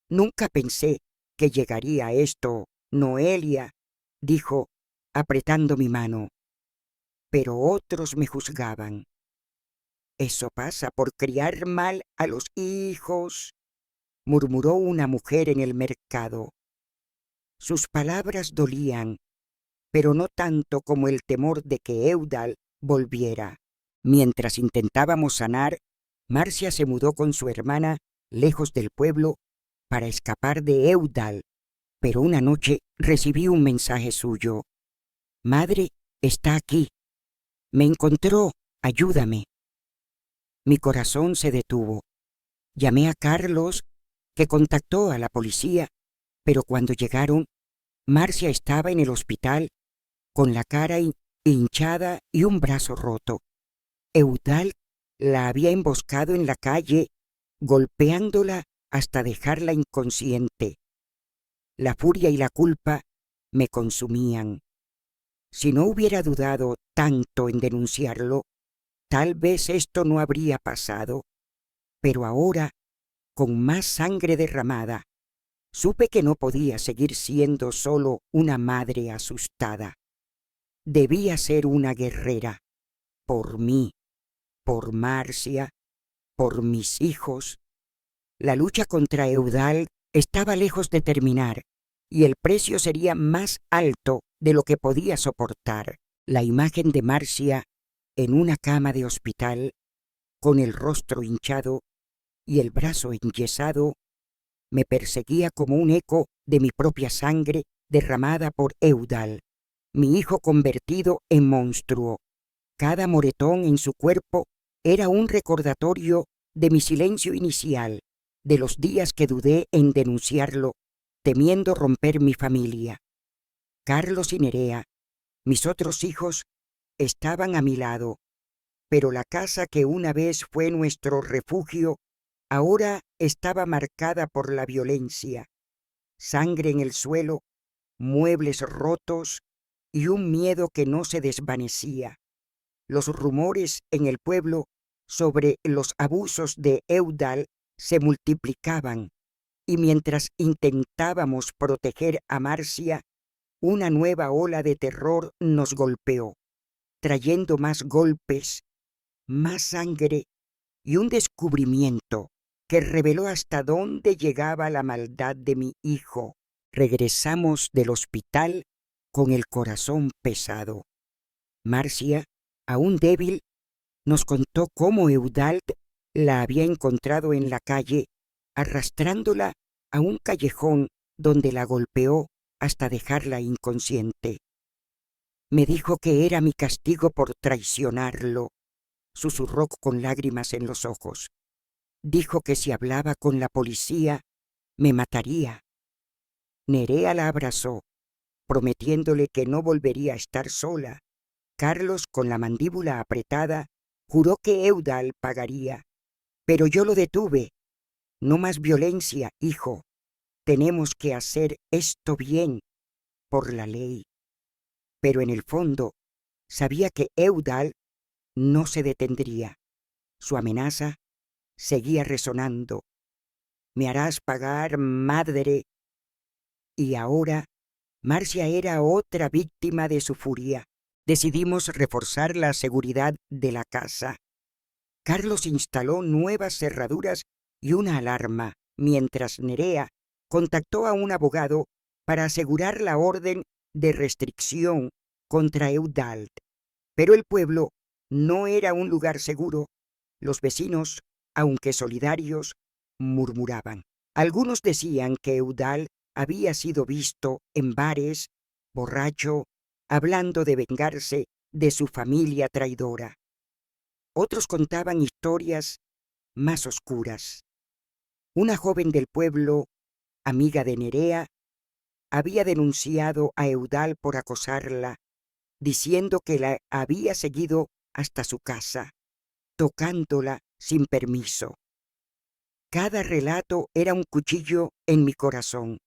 «Nunca pensé que llegaría a esto, Noelia», dijo, apretando mi mano. «Pero otros me juzgaban». «Eso pasa por criar mal a los hijos», murmuró una mujer en el mercado. Sus palabras dolían, pero no tanto como el temor de que Eudald volviera. Mientras intentábamos sanar, Marcia se mudó con su hermana lejos del pueblo para escapar de Eudald, pero una noche recibí un mensaje suyo. «Madre está aquí. Me encontró. Ayúdame». Mi corazón se detuvo. Llamé a Carlos, que contactó a la policía, pero cuando llegaron, Marcia estaba en el hospital con la cara hinchada y un brazo roto. Eudald la había emboscado en la calle, golpeándola hasta dejarla inconsciente. La furia y la culpa me consumían. Si no hubiera dudado tanto en denunciarlo, tal vez esto no habría pasado. Pero ahora, con más sangre derramada, supe que no podía seguir siendo solo una madre asustada. Debía ser una guerrera, por mí, por Marcia, por mis hijos. La lucha contra Eudald estaba lejos de terminar, y el precio sería más alto de lo que podía soportar. La imagen de Marcia en una cama de hospital, con el rostro hinchado y el brazo enyesado, me perseguía como un eco de mi propia sangre derramada por Eudald, mi hijo convertido en monstruo. Cada moretón en su cuerpo era un recordatorio de mi silencio inicial, de los días que dudé en denunciarlo, temiendo romper mi familia. Carlos y Nerea, mis otros hijos, estaban a mi lado, pero la casa que una vez fue nuestro refugio ahora estaba marcada por la violencia. Sangre en el suelo, muebles rotos y un miedo que no se desvanecía. Los rumores en el pueblo sobre los abusos de Eudald se multiplicaban, y mientras intentábamos proteger a Marcia, una nueva ola de terror nos golpeó, trayendo más golpes, más sangre y un descubrimiento que reveló hasta dónde llegaba la maldad de mi hijo. Regresamos del hospital con el corazón pesado. Marcia, aún débil, nos contó cómo Eudald la había encontrado en la calle, arrastrándola a un callejón donde la golpeó hasta dejarla inconsciente. Me dijo que era mi castigo por traicionarlo, susurró con lágrimas en los ojos. Dijo que si hablaba con la policía, me mataría. Nerea la abrazó, prometiéndole que no volvería a estar sola. Carlos, con la mandíbula apretada, juró que Eudald pagaría. Pero yo lo detuve. «No más violencia, hijo. Tenemos que hacer esto bien, por la ley». Pero en el fondo, sabía que Eudald no se detendría. Su amenaza seguía resonando. «Me harás pagar, madre». Y ahora, Marcia era otra víctima de su furia. Decidimos reforzar la seguridad de la casa. Carlos instaló nuevas cerraduras y una alarma, mientras Nerea contactó a un abogado para asegurar la orden de restricción contra Eudald. Pero el pueblo no era un lugar seguro. Los vecinos, aunque solidarios, murmuraban. Algunos decían que Eudald había sido visto en bares, borracho, hablando de vengarse de su familia traidora. Otros contaban historias más oscuras. Una joven del pueblo, amiga de Nerea, había denunciado a Eudald por acosarla, diciendo que la había seguido hasta su casa, tocándola sin permiso. Cada relato era un cuchillo en mi corazón.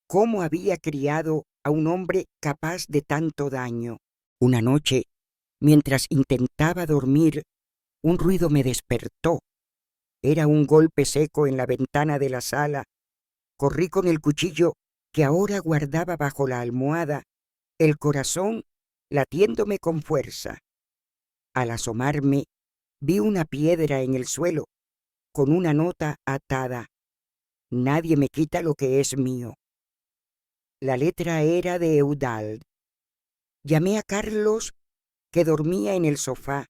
¿Cómo había criado a un hombre capaz de tanto daño? Una noche, mientras intentaba dormir, un ruido me despertó. Era un golpe seco en la ventana de la sala. Corrí con el cuchillo que ahora guardaba bajo la almohada, el corazón latiéndome con fuerza. Al asomarme, vi una piedra en el suelo, con una nota atada. Nadie me quita lo que es mío. La letra era de Eudald. Llamé a Carlos, que dormía en el sofá,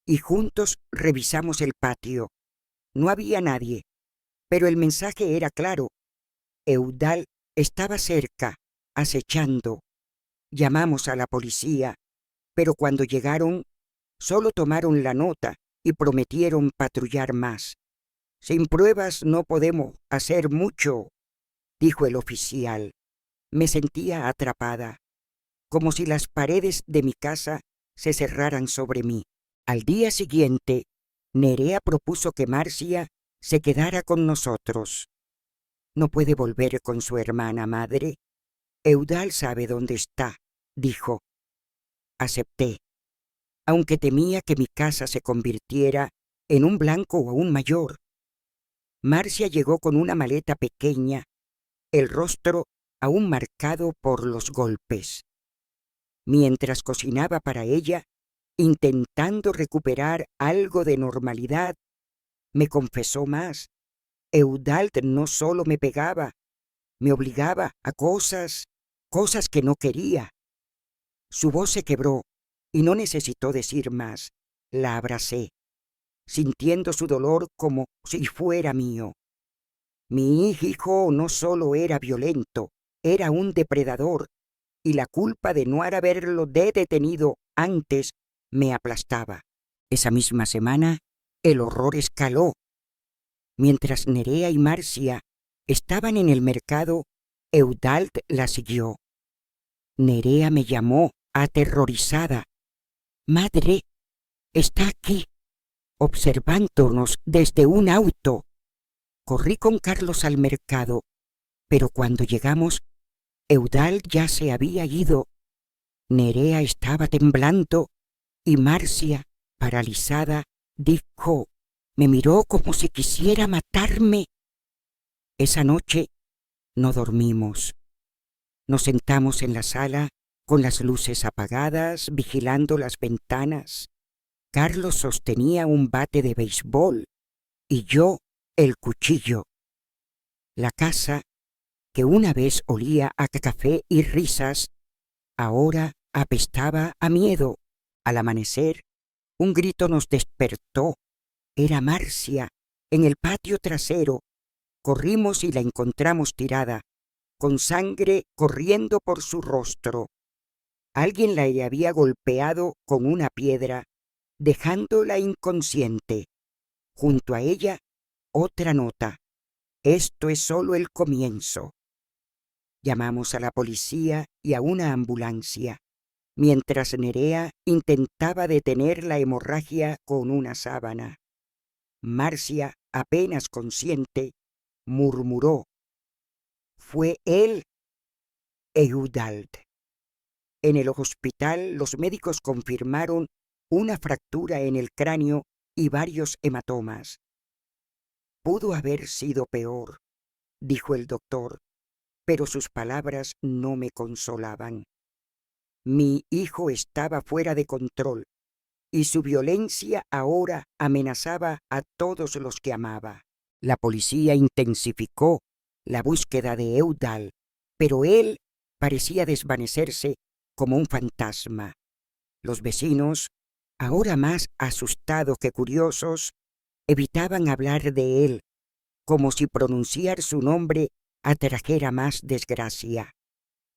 y juntos revisamos el patio. No había nadie, pero el mensaje era claro. Eudald estaba cerca, acechando. Llamamos a la policía, pero cuando llegaron, solo tomaron la nota y prometieron patrullar más. Sin pruebas no podemos hacer mucho, dijo el oficial. Me sentía atrapada, como si las paredes de mi casa se cerraran sobre mí. Al día siguiente, Nerea propuso que Marcia se quedara con nosotros. No puede volver con su hermana madre. Eudald sabe dónde está, dijo. Acepté, aunque temía que mi casa se convirtiera en un blanco aún mayor. Marcia llegó con una maleta pequeña, el rostro aún marcado por los golpes. Mientras cocinaba para ella, intentando recuperar algo de normalidad, me confesó más. Eudald no solo me pegaba, me obligaba a cosas que no quería. Su voz se quebró y no necesitó decir más. La abracé, sintiendo su dolor como si fuera mío. Mi hijo no solo era violento, era un depredador, y la culpa de no haberlo detenido antes me aplastaba. Esa misma semana, el horror escaló. Mientras Nerea y Marcia estaban en el mercado, Eudald la siguió. Nerea me llamó, aterrorizada. «Madre, está aquí, observándonos desde un auto». Corrí con Carlos al mercado, pero cuando llegamos, Eudald ya se había ido. Nerea estaba temblando y Marcia, paralizada, me miró como si quisiera matarme. Esa noche no dormimos. Nos sentamos en la sala con las luces apagadas, vigilando las ventanas. Carlos sostenía un bate de béisbol y yo el cuchillo. La casa, que una vez olía a café y risas, ahora apestaba a miedo. Al amanecer, un grito nos despertó. Era Marcia, en el patio trasero. Corrimos y la encontramos tirada, con sangre corriendo por su rostro. Alguien la había golpeado con una piedra, dejándola inconsciente. Junto a ella, otra nota. Esto es solo el comienzo. Llamamos a la policía y a una ambulancia, mientras Nerea intentaba detener la hemorragia con una sábana. Marcia, apenas consciente, murmuró: «Fue él, Eudald». En el hospital, los médicos confirmaron una fractura en el cráneo y varios hematomas. «Pudo haber sido peor», dijo el doctor, pero sus palabras no me consolaban. Mi hijo estaba fuera de control y su violencia ahora amenazaba a todos los que amaba. La policía intensificó la búsqueda de Eudald, pero él parecía desvanecerse como un fantasma. Los vecinos, ahora más asustados que curiosos, evitaban hablar de él, como si pronunciar su nombre atrajera más desgracia.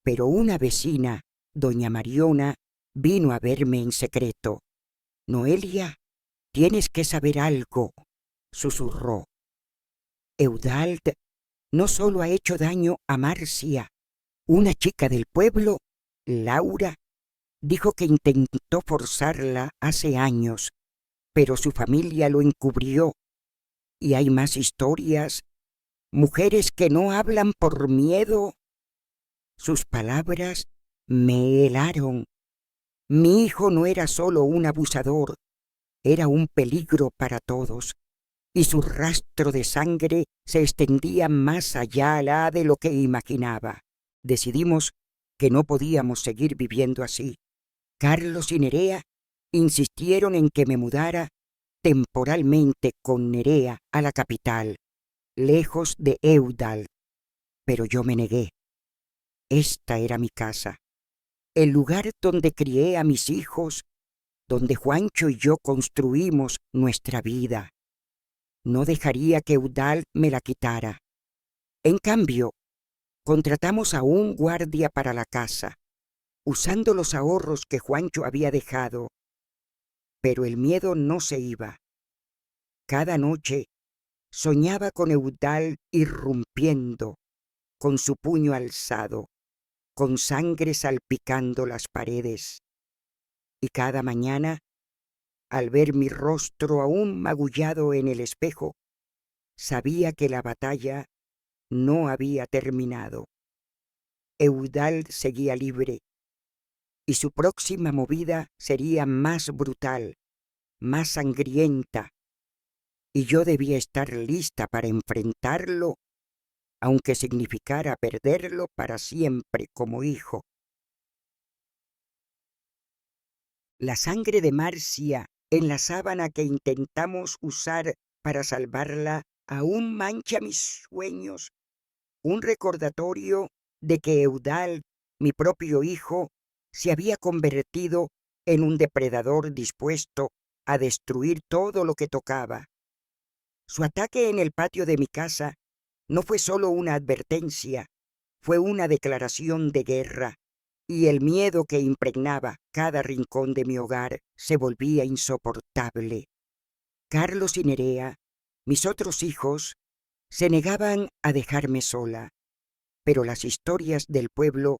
Pero una vecina, doña Mariona, vino a verme en secreto. «Noelia, tienes que saber algo», susurró. «Eudald no solo ha hecho daño a Marcia, una chica del pueblo, Laura, Dijo que intentó forzarla hace años, pero su familia lo encubrió. Y hay más historias, mujeres que no hablan por miedo. Sus palabras me helaron. Mi hijo no era solo un abusador, era un peligro para todos, y su rastro de sangre se extendía más allá de lo que imaginaba. Decidimos que no podíamos seguir viviendo así. Carlos y Nerea insistieron en que me mudara temporalmente con Nerea a la capital, lejos de Eudald, pero yo me negué. Esta era mi casa, el lugar donde crié a mis hijos, donde Juancho y yo construimos nuestra vida. No dejaría que Eudald me la quitara. En cambio, contratamos a un guardia para la casa, usando los ahorros que Juancho había dejado. Pero el miedo no se iba. Cada noche soñaba con Eudald irrumpiendo, con su puño alzado, con sangre salpicando las paredes. Y cada mañana, al ver mi rostro aún magullado en el espejo, sabía que la batalla no había terminado. Eudald seguía libre, y su próxima movida sería más brutal, más sangrienta, y yo debía estar lista para enfrentarlo, aunque significara perderlo para siempre como hijo. La sangre de Marcia en la sábana que intentamos usar para salvarla aún mancha mis sueños, un recordatorio de que Eudald, mi propio hijo, se había convertido en un depredador dispuesto a destruir todo lo que tocaba. Su ataque en el patio de mi casa no fue solo una advertencia, fue una declaración de guerra, y el miedo que impregnaba cada rincón de mi hogar se volvía insoportable. Carlos y Nerea, mis otros hijos, se negaban a dejarme sola, pero las historias del pueblo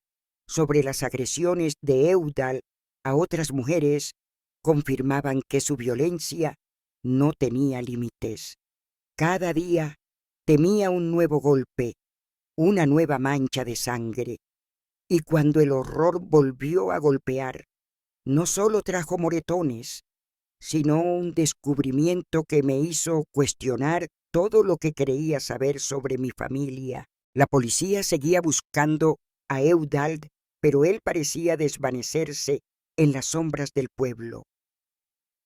sobre las agresiones de Eudald a otras mujeres confirmaban que su violencia no tenía límites. Cada día temía un nuevo golpe, una nueva mancha de sangre, y cuando el horror volvió a golpear, no solo trajo moretones, sino un descubrimiento que me hizo cuestionar todo lo que creía saber sobre mi familia. La policía seguía buscando a Eudald, pero él parecía desvanecerse en las sombras del pueblo.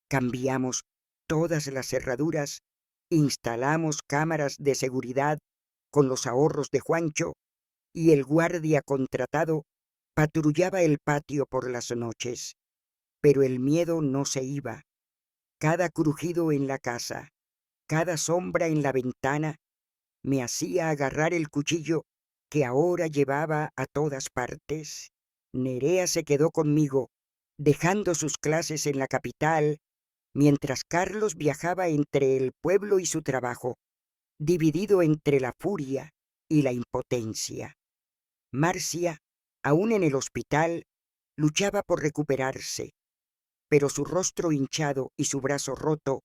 Cambiamos todas las cerraduras, instalamos cámaras de seguridad con los ahorros de Juancho, y el guardia contratado patrullaba el patio por las noches. Pero el miedo no se iba. Cada crujido en la casa, cada sombra en la ventana, me hacía agarrar el cuchillo que ahora llevaba a todas partes. Nerea se quedó conmigo, dejando sus clases en la capital, mientras Carlos viajaba entre el pueblo y su trabajo, dividido entre la furia y la impotencia. Marcia, aún en el hospital, luchaba por recuperarse, pero su rostro hinchado y su brazo roto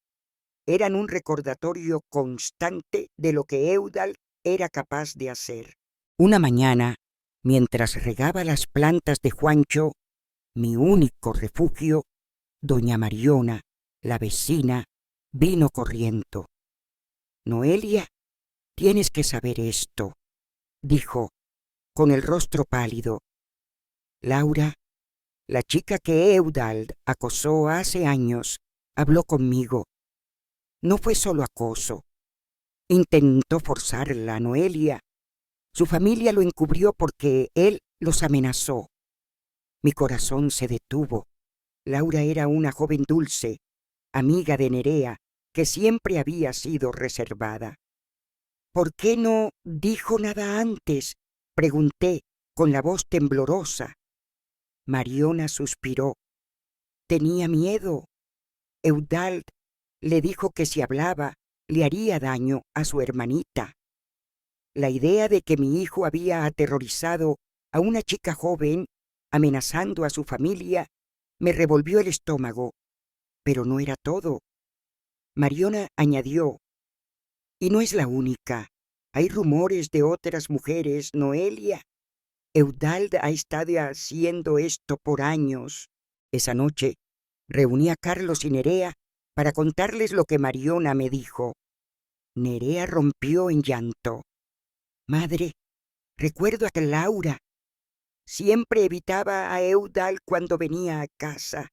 eran un recordatorio constante de lo que Eudald era capaz de hacer. Una mañana, mientras regaba las plantas de Juancho, mi único refugio, doña Mariona, la vecina, vino corriendo. «Noelia, tienes que saber esto», dijo, con el rostro pálido. «Laura, la chica que Eudald acosó hace años, habló conmigo. No fue solo acoso. Intentó forzarla, Noelia. Su familia lo encubrió porque él los amenazó. Mi corazón se detuvo. Laura era una joven dulce, amiga de Nerea, que siempre había sido reservada. «¿Por qué no dijo nada antes?», pregunté con la voz temblorosa. Mariona suspiró. Tenía miedo. Eudald le dijo que si hablaba le haría daño a su hermanita. La idea de que mi hijo había aterrorizado a una chica joven, amenazando a su familia, Me revolvió el estómago, pero no era todo. Mariona añadió: y no es la única. Hay rumores de otras mujeres, Noelia. Eudald ha estado haciendo esto por años. Esa noche reuní a Carlos y Nerea para contarles lo que Mariona me dijo. Nerea rompió en llanto. Madre, recuerdo a que Laura siempre evitaba a Eudald cuando venía a casa,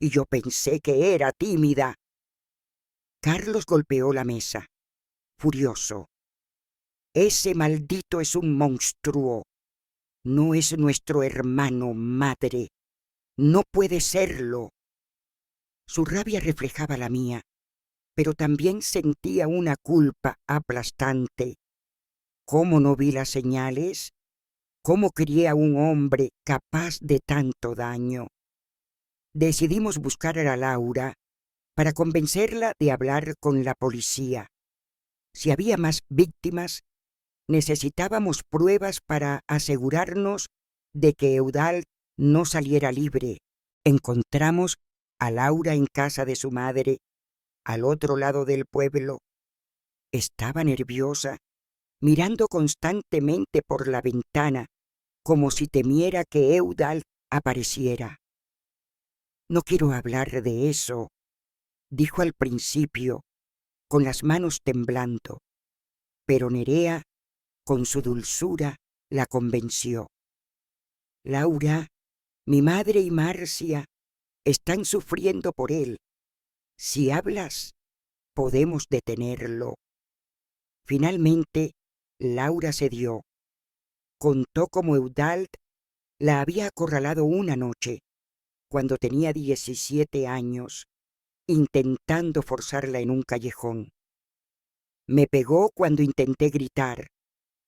y yo pensé que era tímida. Carlos golpeó la mesa, furioso. Ese maldito es un monstruo. No es nuestro hermano, madre. No puede serlo. Su rabia reflejaba la mía, pero también sentía una culpa aplastante. ¿Cómo no vi las señales? ¿Cómo crié a un hombre capaz de tanto daño? Decidimos buscar a Laura para convencerla de hablar con la policía. Si había más víctimas, necesitábamos pruebas para asegurarnos de que Eudald no saliera libre. Encontramos a Laura en casa de su madre, al otro lado del pueblo. Estaba nerviosa, mirando constantemente por la ventana, como si temiera que Eudald apareciera. No quiero hablar de eso, dijo al principio, con las manos temblando, pero Nerea, con su dulzura, la convenció. Laura, mi madre y Marcia están sufriendo por él. Si hablas, podemos detenerlo. Finalmente, Laura cedió. Contó cómo Eudald la había acorralado una noche, cuando tenía 17 años, intentando forzarla en un callejón. Me pegó cuando intenté gritar,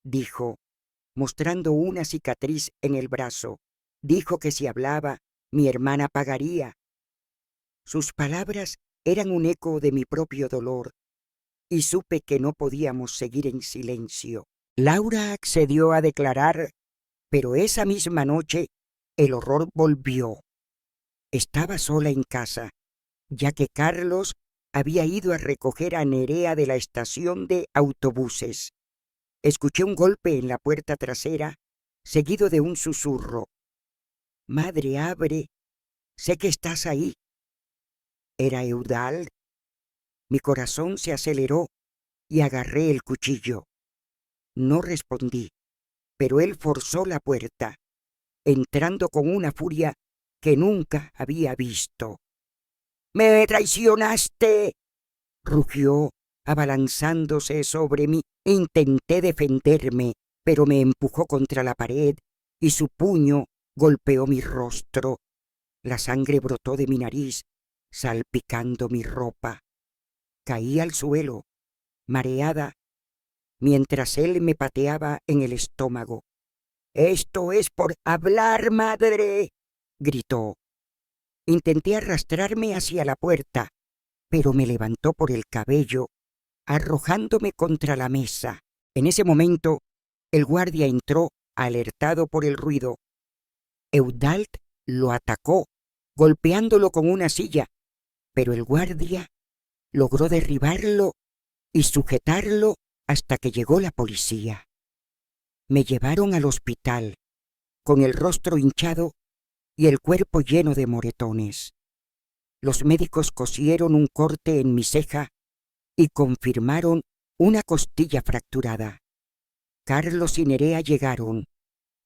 dijo, mostrando una cicatriz en el brazo. Dijo que si hablaba, mi hermana pagaría. Sus palabras eran un eco de mi propio dolor, y supe que no podíamos seguir en silencio. Laura accedió a declarar, pero esa misma noche el horror volvió. Estaba sola en casa, ya que Carlos había ido a recoger a Nerea de la estación de autobuses. Escuché un golpe en la puerta trasera, seguido de un susurro. Madre, abre. Sé que estás ahí. ¿Era Eudald? Mi corazón se aceleró y agarré el cuchillo. No respondí, pero él forzó la puerta, entrando con una furia que nunca había visto. ¡Me traicionaste!, rugió, abalanzándose sobre mí. Intenté defenderme, pero me empujó contra la pared y su puño golpeó mi rostro. La sangre brotó de mi nariz, salpicando mi ropa. Caí al suelo, mareada, mientras él me pateaba en el estómago. «¡Esto es por hablar, madre!», gritó. Intenté arrastrarme hacia la puerta, pero me levantó por el cabello, arrojándome contra la mesa. En ese momento, el guardia entró, alertado por el ruido. Eudald lo atacó, golpeándolo con una silla, pero el guardia logró derribarlo y sujetarlo hasta que llegó la policía. Me llevaron al hospital, con el rostro hinchado y el cuerpo lleno de moretones. Los médicos cosieron un corte en mi ceja y confirmaron una costilla fracturada. Carlos y Nerea llegaron,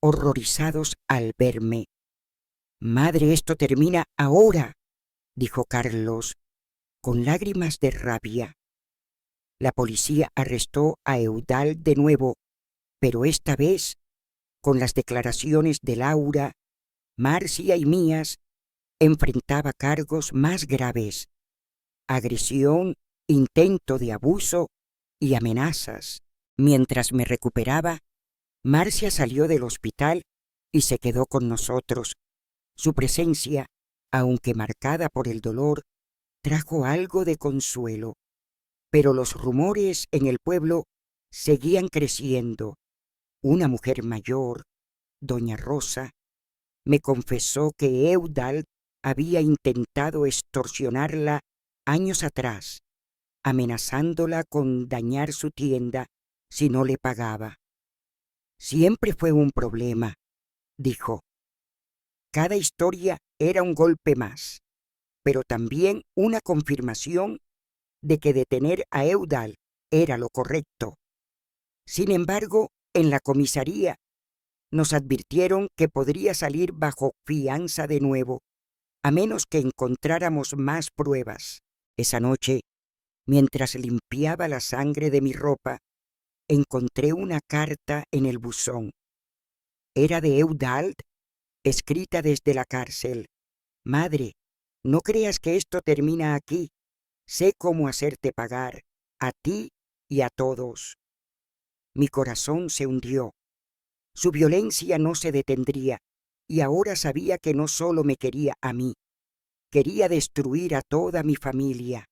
horrorizados al verme. «Madre, esto termina ahora», dijo Carlos, con lágrimas de rabia. La policía arrestó a Eudald de nuevo, pero esta vez, con las declaraciones de Laura, Marcia y mías, enfrentaba cargos más graves: agresión, intento de abuso y amenazas. Mientras me recuperaba, Marcia salió del hospital y se quedó con nosotros. Su presencia, aunque marcada por el dolor, trajo algo de consuelo. Pero los rumores en el pueblo seguían creciendo. Una mujer mayor, doña Rosa, me confesó que Eudald había intentado extorsionarla años atrás, amenazándola con dañar su tienda si no le pagaba. Siempre fue un problema, dijo. Cada historia era un golpe más, pero también una confirmación de que detener a Eudald era lo correcto. Sin embargo, en la comisaría nos advirtieron que podría salir bajo fianza de nuevo, a menos que encontráramos más pruebas. Esa noche, mientras limpiaba la sangre de mi ropa, encontré una carta en el buzón. Era de Eudald, escrita desde la cárcel. Madre, no creas que esto termina aquí. Sé cómo hacerte pagar, a ti y a todos. Mi corazón se hundió. Su violencia no se detendría, y ahora sabía que no solo me quería a mí, quería destruir a toda mi familia.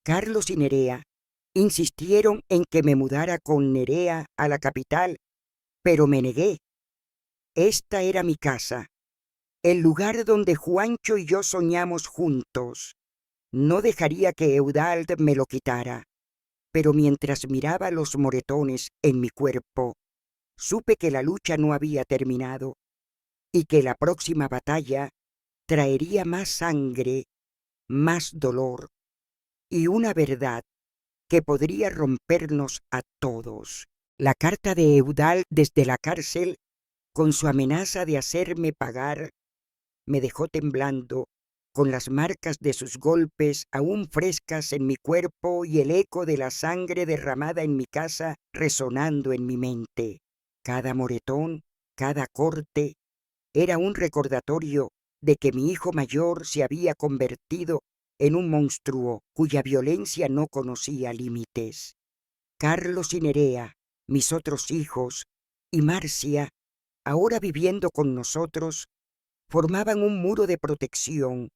Carlos y Nerea insistieron en que me mudara con Nerea a la capital, pero me negué. Esta era mi casa, el lugar donde Juancho y yo soñamos juntos. No dejaría que Eudald me lo quitara, pero mientras miraba los moretones en mi cuerpo, supe que la lucha no había terminado y que la próxima batalla traería más sangre, más dolor y una verdad que podría rompernos a todos. La carta de Eudald desde la cárcel, con su amenaza de hacerme pagar, me dejó temblando, con las marcas de sus golpes aún frescas en mi cuerpo y el eco de la sangre derramada en mi casa resonando en mi mente. Cada moretón, cada corte, era un recordatorio de que mi hijo mayor se había convertido en un monstruo cuya violencia no conocía límites. Carlos y Nerea, mis otros hijos, y Marcia, ahora viviendo con nosotros, formaban un muro de protección,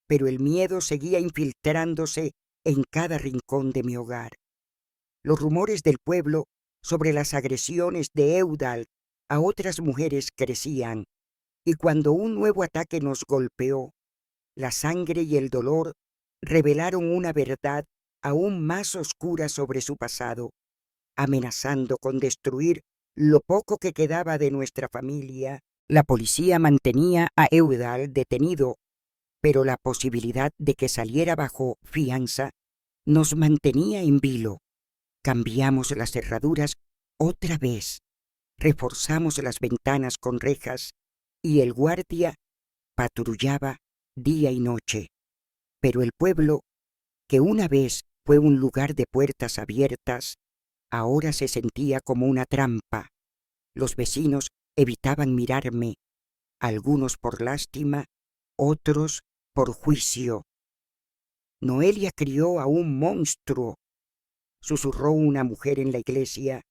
pero el miedo seguía infiltrándose en cada rincón de mi hogar. Los rumores del pueblo sobre las agresiones de Eudald a otras mujeres crecían, y cuando un nuevo ataque nos golpeó, la sangre y el dolor revelaron una verdad aún más oscura sobre su pasado, amenazando con destruir lo poco que quedaba de nuestra familia. La policía mantenía a Eudald detenido, pero la posibilidad de que saliera bajo fianza nos mantenía en vilo. Cambiamos las cerraduras otra vez, reforzamos las ventanas con rejas y el guardia patrullaba día y noche. Pero el pueblo, que una vez fue un lugar de puertas abiertas, ahora se sentía como una trampa. Los vecinos evitaban mirarme, algunos por lástima, otros por juicio. Noelia crió a un monstruo, susurró una mujer en la iglesia,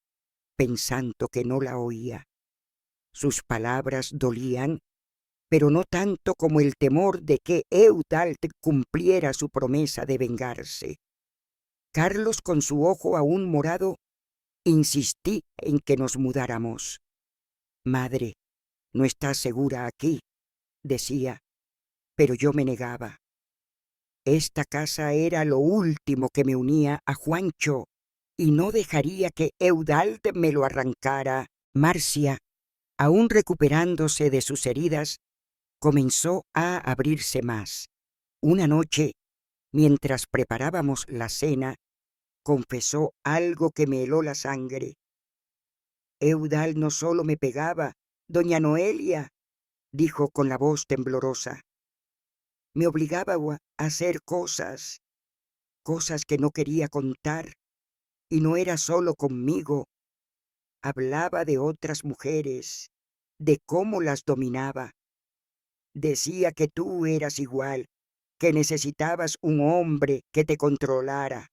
pensando que no la oía. Sus palabras dolían, pero no tanto como el temor de que Eudald cumpliera su promesa de vengarse. Carlos, con su ojo aún morado, insistí en que nos mudáramos. Madre, no estás segura aquí, decía, pero yo me negaba. Esta casa era lo último que me unía a Juancho, y no dejaría que Eudald me lo arrancara. Marcia, aún recuperándose de sus heridas, comenzó a abrirse más. Una noche, mientras preparábamos la cena, confesó algo que me heló la sangre. Eudald no solo me pegaba, doña Noelia, dijo con la voz temblorosa. Me obligaba a hacer cosas que no quería contar, y no era solo conmigo. Hablaba de otras mujeres, de cómo las dominaba. Decía que tú eras igual, que necesitabas un hombre que te controlara.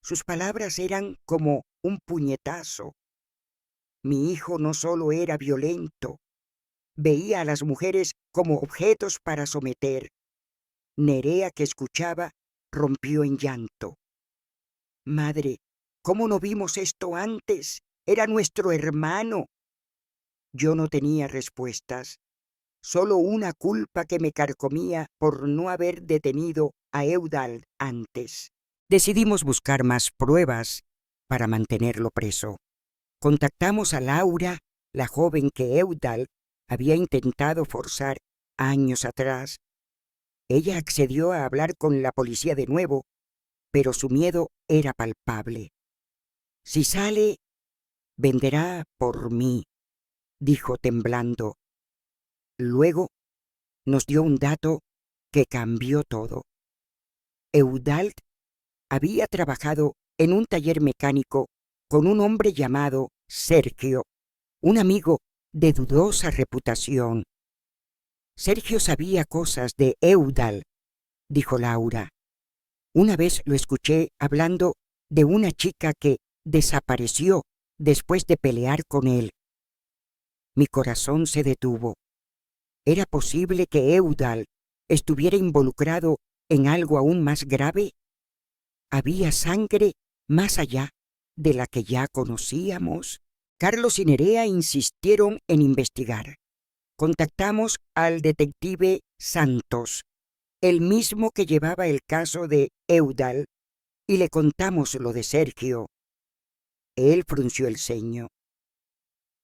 Sus palabras eran como un puñetazo. Mi hijo no solo era violento, veía a las mujeres como objetos para someter. Nerea, que escuchaba, rompió en llanto. Madre, ¿cómo no vimos esto antes? Era nuestro hermano. Yo no tenía respuestas. solo una culpa que me carcomía por no haber detenido a Eudald antes. Decidimos buscar más pruebas para mantenerlo preso. Contactamos a Laura, la joven que Eudald había intentado forzar años atrás. Ella accedió a hablar con la policía de nuevo, pero su miedo era palpable. Si sale, venderá por mí, dijo temblando. Luego nos dio un dato que cambió todo. Eudald había trabajado en un taller mecánico con un hombre llamado Sergio, un amigo de dudosa reputación. Sergio sabía cosas de Eudald, dijo Laura. Una vez lo escuché hablando de una chica que desapareció después de pelear con él. Mi corazón se detuvo. ¿Era posible que Eudald estuviera involucrado en algo aún más grave? ¿Había sangre más allá de la que ya conocíamos? Carlos y Nerea insistieron en investigar. Contactamos al detective Santos, el mismo que llevaba el caso de Eudald, y le contamos lo de Sergio. Él frunció el ceño.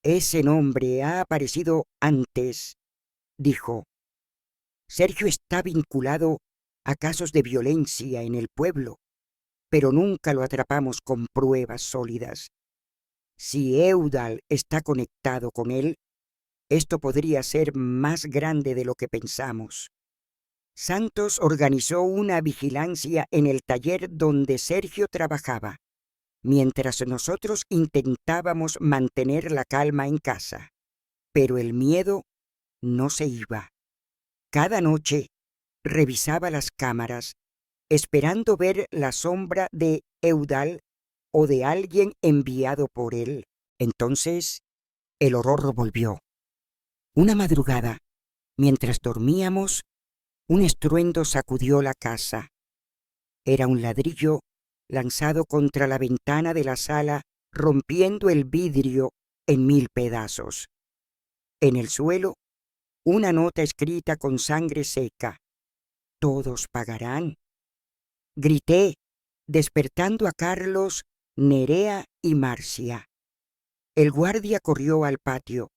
Ese nombre ha aparecido antes, dijo. Sergio está vinculado a casos de violencia en el pueblo, pero nunca lo atrapamos con pruebas sólidas. Si Eudald está conectado con él, esto podría ser más grande de lo que pensamos. Santos organizó una vigilancia en el taller donde Sergio trabajaba, mientras nosotros intentábamos mantener la calma en casa. Pero el miedo no se iba. Cada noche revisaba las cámaras, esperando ver la sombra de Eudald o de alguien enviado por él. Entonces, el horror volvió. Una madrugada, mientras dormíamos, un estruendo sacudió la casa. Era un ladrillo lanzado contra la ventana de la sala, rompiendo el vidrio en 1000 pedazos. En el suelo, una nota escrita con sangre seca. Todos pagarán. Grité, despertando a Carlos, Nerea y Marcia. El guardia corrió al patio,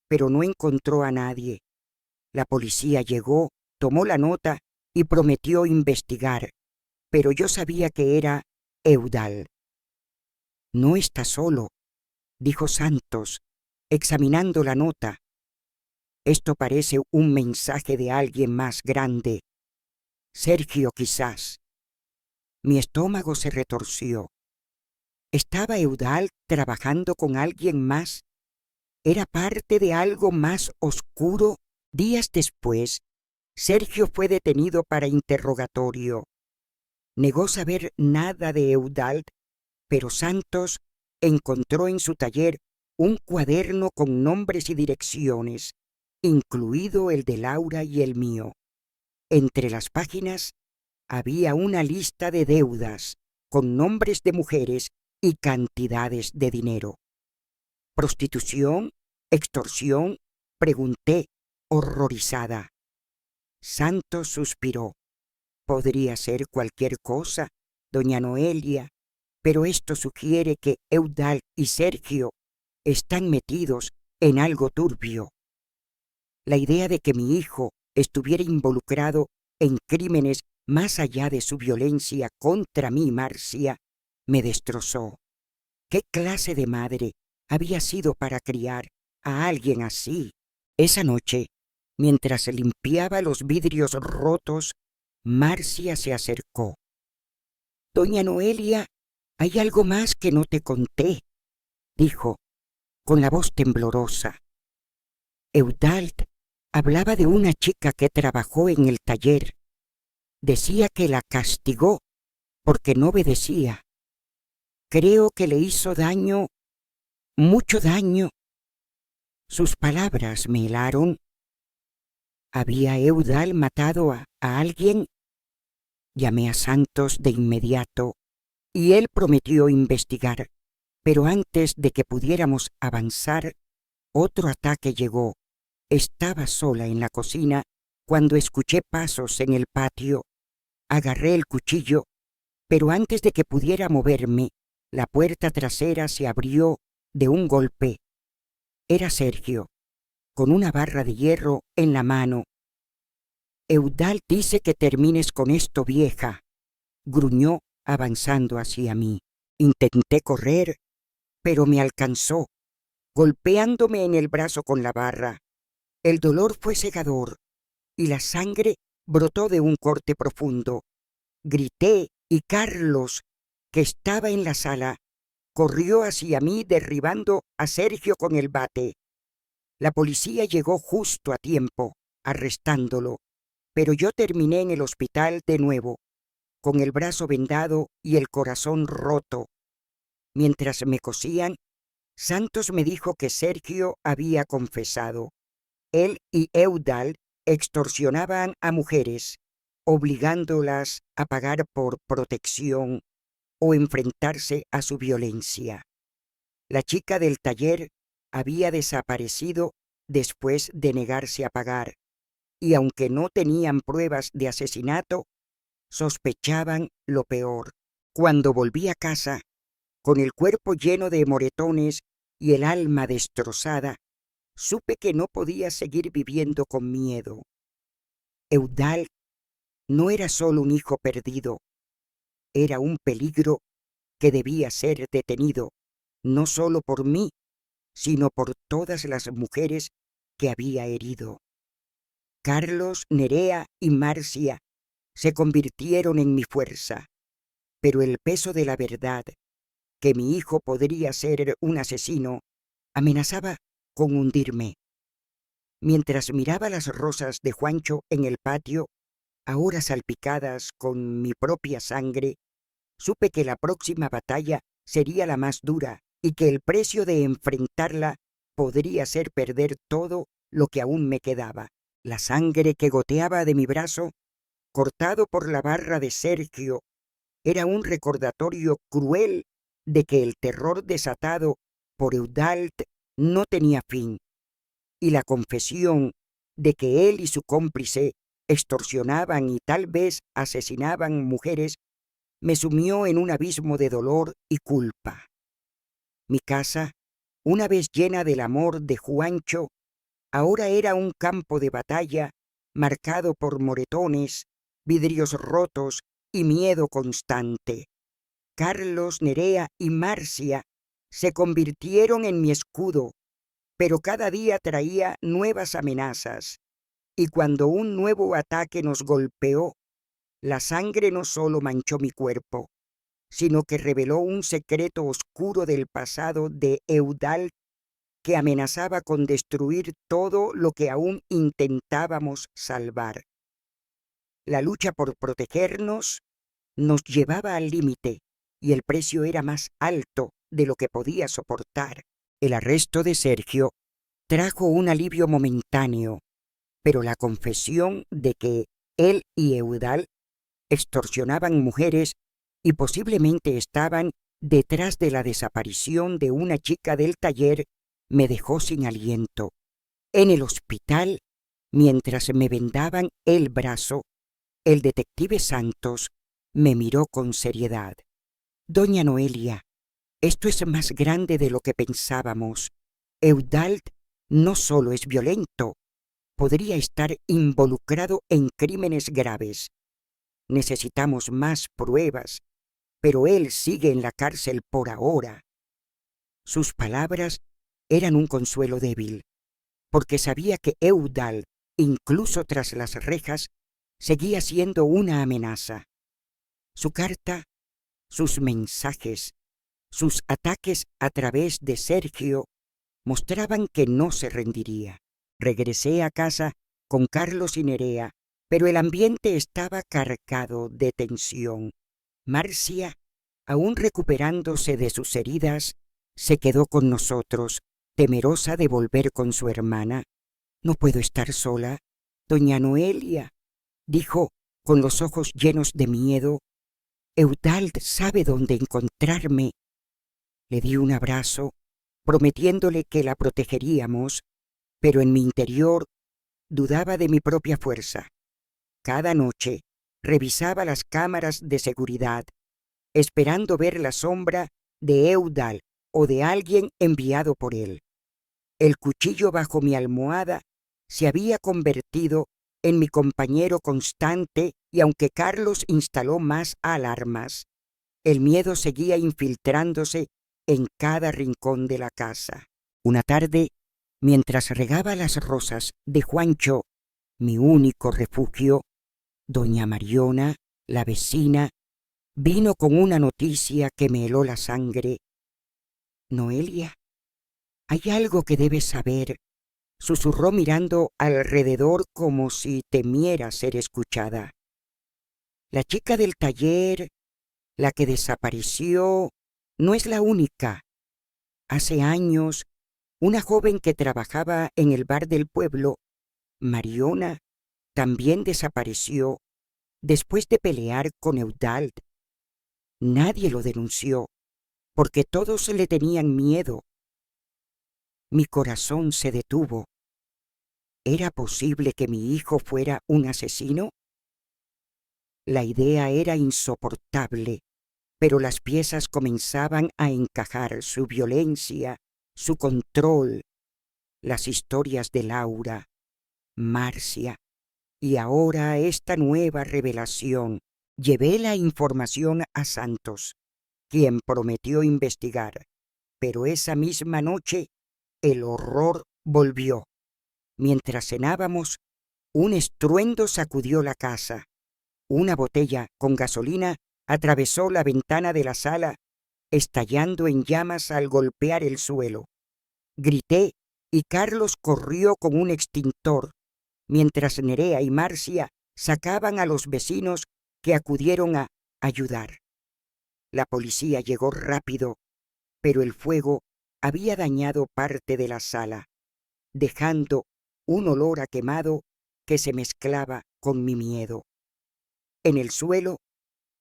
pero no encontró a nadie. La policía llegó, tomó la nota y prometió investigar, pero yo sabía que era Eudald. No está solo, dijo Santos, examinando la nota. Esto parece un mensaje de alguien más grande. Sergio, quizás. Mi estómago se retorció. ¿Estaba Eudald trabajando con alguien más? ¿Era parte de algo más oscuro? Días después, Sergio fue detenido para interrogatorio. Negó saber nada de Eudald, pero Santos encontró en su taller un cuaderno con nombres y direcciones, incluido el de Laura y el mío. Entre las páginas había una lista de deudas con nombres de mujeres y cantidades de dinero. ¿Prostitución? ¿Extorsión? Pregunté, horrorizada. Santos suspiró. Podría ser cualquier cosa, doña Noelia, pero esto sugiere que Eudald y Sergio están metidos en algo turbio. La idea de que mi hijo estuviera involucrado en crímenes más allá de su violencia contra mí, Marcia, me destrozó. ¿Qué clase de madre había sido para criar a alguien así? Esa noche, mientras limpiaba los vidrios rotos, Marcia se acercó. Doña Noelia, hay algo más que no te conté, dijo, con la voz temblorosa. Eudald hablaba de una chica que trabajó en el taller. Decía que la castigó porque no obedecía. Creo que le hizo daño, mucho daño. Sus palabras me helaron. ¿Había Eudald matado a alguien? Llamé a Santos de inmediato y él prometió investigar, pero antes de que pudiéramos avanzar, otro ataque llegó. Estaba sola en la cocina cuando escuché pasos en el patio. Agarré el cuchillo, pero antes de que pudiera moverme, la puerta trasera se abrió de un golpe. Era Sergio, con una barra de hierro en la mano. «Eudald dice que termines con esto, vieja», gruñó avanzando hacia mí. Intenté correr, pero me alcanzó, golpeándome en el brazo con la barra. El dolor fue cegador y la sangre brotó de un corte profundo. Grité y Carlos, que estaba en la sala, corrió hacia mí derribando a Sergio con el bate. La policía llegó justo a tiempo, arrestándolo, pero yo terminé en el hospital de nuevo, con el brazo vendado y el corazón roto. Mientras me cosían, Santos me dijo que Sergio había confesado. Él y Eudald extorsionaban a mujeres, obligándolas a pagar por protección o enfrentarse a su violencia. La chica del taller había desaparecido después de negarse a pagar, y aunque no tenían pruebas de asesinato, sospechaban lo peor. Cuando volví a casa, con el cuerpo lleno de moretones y el alma destrozada, supe que no podía seguir viviendo con miedo. Eudald no era solo un hijo perdido, era un peligro que debía ser detenido, no solo por mí, sino por todas las mujeres que había herido. Carlos, Nerea y Marcia se convirtieron en mi fuerza, pero el peso de la verdad, que mi hijo podría ser un asesino, amenazaba con hundirme. Mientras miraba las rosas de Juancho en el patio, ahora salpicadas con mi propia sangre, supe que la próxima batalla sería la más dura y que el precio de enfrentarla podría ser perder todo lo que aún me quedaba. La sangre que goteaba de mi brazo, cortado por la barra de Sergio, era un recordatorio cruel de que el terror desatado por Eudald no tenía fin, y la confesión de que él y su cómplice extorsionaban y tal vez asesinaban mujeres me sumió en un abismo de dolor y culpa. Mi casa, una vez llena del amor de Juancho, ahora era un campo de batalla marcado por moretones, vidrios rotos y miedo constante. Carlos, Nerea y Marcia se convirtieron en mi escudo, pero cada día traía nuevas amenazas, y cuando un nuevo ataque nos golpeó, la sangre no solo manchó mi cuerpo, sino que reveló un secreto oscuro del pasado de Eudald que amenazaba con destruir todo lo que aún intentábamos salvar. La lucha por protegernos nos llevaba al límite y el precio era más alto de lo que podía soportar. El arresto de Sergio trajo un alivio momentáneo, pero la confesión de que él y Eudald extorsionaban mujeres y posiblemente estaban detrás de la desaparición de una chica del taller me dejó sin aliento. En el hospital, mientras me vendaban el brazo, el detective Santos me miró con seriedad. «Doña Noelia, esto es más grande de lo que pensábamos. Eudald no solo es violento, podría estar involucrado en crímenes graves. Necesitamos más pruebas, pero él sigue en la cárcel por ahora». Sus palabras eran un consuelo débil, porque sabía que Eudald, incluso tras las rejas, seguía siendo una amenaza. Su carta, sus mensajes, sus ataques a través de Sergio mostraban que no se rendiría. Regresé a casa con Carlos y Nerea, pero el ambiente estaba cargado de tensión. Marcia, aún recuperándose de sus heridas, se quedó con nosotros, temerosa de volver con su hermana. «No puedo estar sola, doña Noelia», dijo con los ojos llenos de miedo. «Eudald sabe dónde encontrarme». Le di un abrazo, prometiéndole que la protegeríamos, pero en mi interior dudaba de mi propia fuerza. Cada noche revisaba las cámaras de seguridad, esperando ver la sombra de Eudald o de alguien enviado por él. El cuchillo bajo mi almohada se había convertido en mi compañero constante y aunque Carlos instaló más alarmas, el miedo seguía infiltrándose en cada rincón de la casa. Una tarde, mientras regaba las rosas de Juancho, mi único refugio, doña Mariona, la vecina, vino con una noticia que me heló la sangre. «Noelia, hay algo que debes saber», susurró mirando alrededor como si temiera ser escuchada. «La chica del taller, la que desapareció, no es la única. Hace años, una joven que trabajaba en el bar del pueblo, Mariona, también desapareció después de pelear con Eudald. Nadie lo denunció, porque todos le tenían miedo. Mi corazón se detuvo. ¿Era posible que mi hijo fuera un asesino? La idea era insoportable, pero las piezas comenzaban a encajar: su violencia, su control, las historias de Laura, Marcia, y ahora esta nueva revelación. Llevé la información a Santos, quien prometió investigar, pero esa misma noche el horror volvió. Mientras cenábamos, un estruendo sacudió la casa. Una botella con gasolina atravesó la ventana de la sala, estallando en llamas al golpear el suelo. Grité y Carlos corrió con un extintor, mientras Nerea y Marcia sacaban a los vecinos que acudieron a ayudar. La policía llegó rápido, pero el fuego había dañado parte de la sala, dejando un olor a quemado que se mezclaba con mi miedo. En el suelo,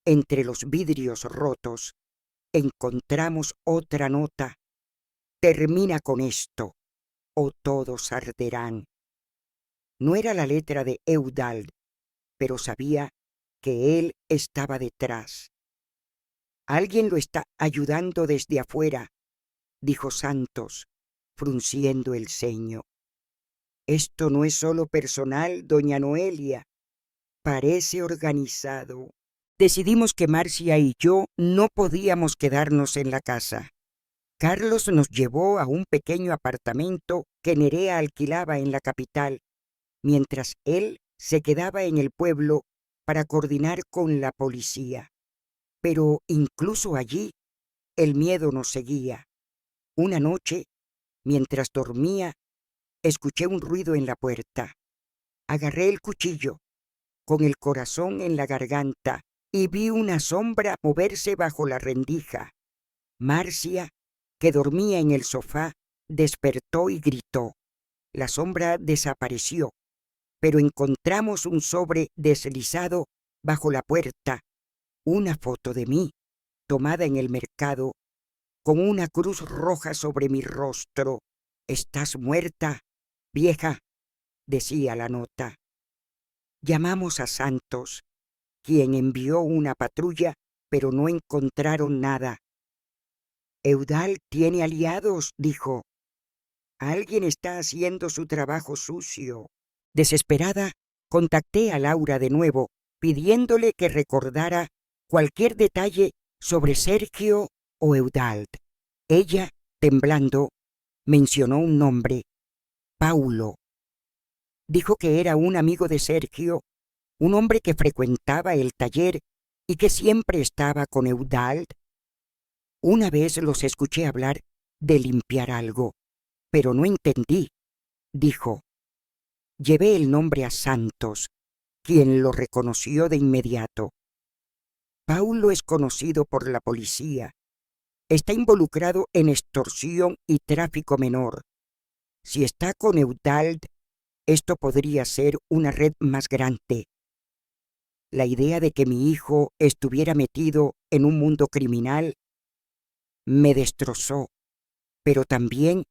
entre los vidrios rotos, encontramos otra nota: «Termina con esto, o todos arderán». No era la letra de Eudald, pero sabía que él estaba detrás. «Alguien lo está ayudando desde afuera», dijo Santos, frunciendo el ceño. «Esto no es solo personal, doña Noelia. Parece organizado». Decidimos que Marcia y yo no podíamos quedarnos en la casa. Carlos nos llevó a un pequeño apartamento que Nerea alquilaba en la capital, mientras él se quedaba en el pueblo para coordinar con la policía. Pero incluso allí, el miedo nos seguía. Una noche, mientras dormía, escuché un ruido en la puerta. Agarré el cuchillo, con el corazón en la garganta, y vi una sombra moverse bajo la rendija. Marcia, que dormía en el sofá, despertó y gritó. La sombra desapareció, pero encontramos un sobre deslizado bajo la puerta, una foto de mí, tomada en el mercado, con una cruz roja sobre mi rostro. «Estás muerta, vieja», decía la nota. Llamamos a Santos, quien envió una patrulla, pero no encontraron nada. «Eudald tiene aliados», dijo. «Alguien está haciendo su trabajo sucio». Desesperada, contacté a Laura de nuevo, pidiéndole que recordara cualquier detalle sobre Sergio o Eudald. Ella, temblando, mencionó un nombre: Paulo. Dijo que era un amigo de Sergio, un hombre que frecuentaba el taller y que siempre estaba con Eudald. Una vez los escuché hablar de limpiar algo, pero no entendí, dijo. Llevé el nombre a Santos, quien lo reconoció de inmediato. Paulo es conocido por la policía. Está involucrado en extorsión y tráfico menor. Si está con Eudald, esto podría ser una red más grande. La idea de que mi hijo estuviera metido en un mundo criminal me destrozó, pero también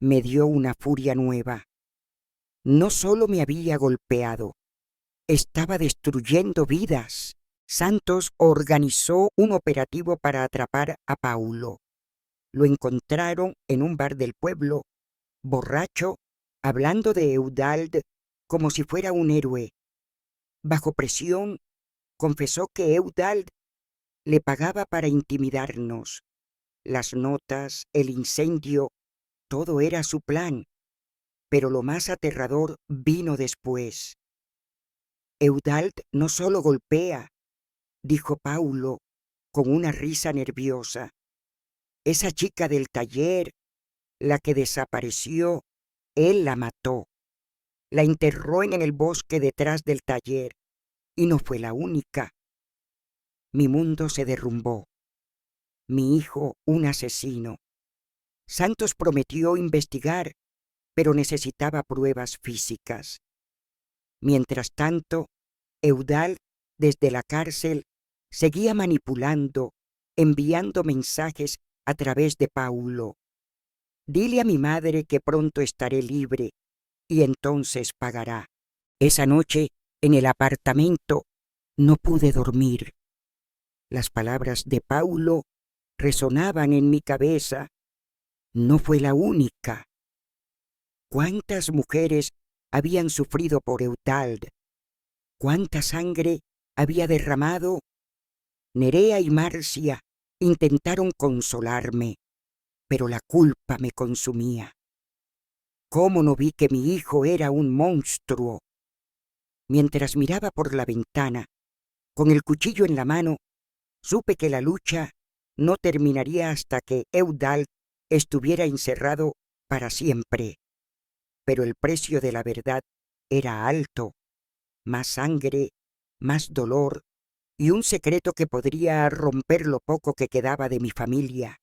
me dio una furia nueva. No solo me había golpeado, estaba destruyendo vidas. Santos organizó un operativo para atrapar a Paulo. Lo encontraron en un bar del pueblo, borracho, hablando de Eudald como si fuera un héroe. Bajo presión, confesó que Eudald le pagaba para intimidarnos. Las notas, el incendio, todo era su plan. Pero lo más aterrador vino después. Eudald no solo golpea, dijo Paulo con una risa nerviosa. Esa chica del taller, la que desapareció, él la mató. La enterró en el bosque detrás del taller y no fue la única. Mi mundo se derrumbó. Mi hijo, un asesino. Santos prometió investigar, pero necesitaba pruebas físicas. Mientras tanto, Eudald, desde la cárcel, seguía manipulando, enviando mensajes a través de Paulo. Dile a mi madre que pronto estaré libre y entonces pagará. Esa noche, en el apartamento, no pude dormir. Las palabras de Paulo resonaban en mi cabeza. No fue la única. ¿Cuántas mujeres habían sufrido por Eudald? ¿Cuánta sangre había derramado? Nerea y Marcia intentaron consolarme, pero la culpa me consumía. ¿Cómo no vi que mi hijo era un monstruo? Mientras miraba por la ventana, con el cuchillo en la mano, supe que la lucha no terminaría hasta que Eudald estuviera encerrado para siempre. Pero el precio de la verdad era alto. Más sangre, más dolor y un secreto que podría romper lo poco que quedaba de mi familia.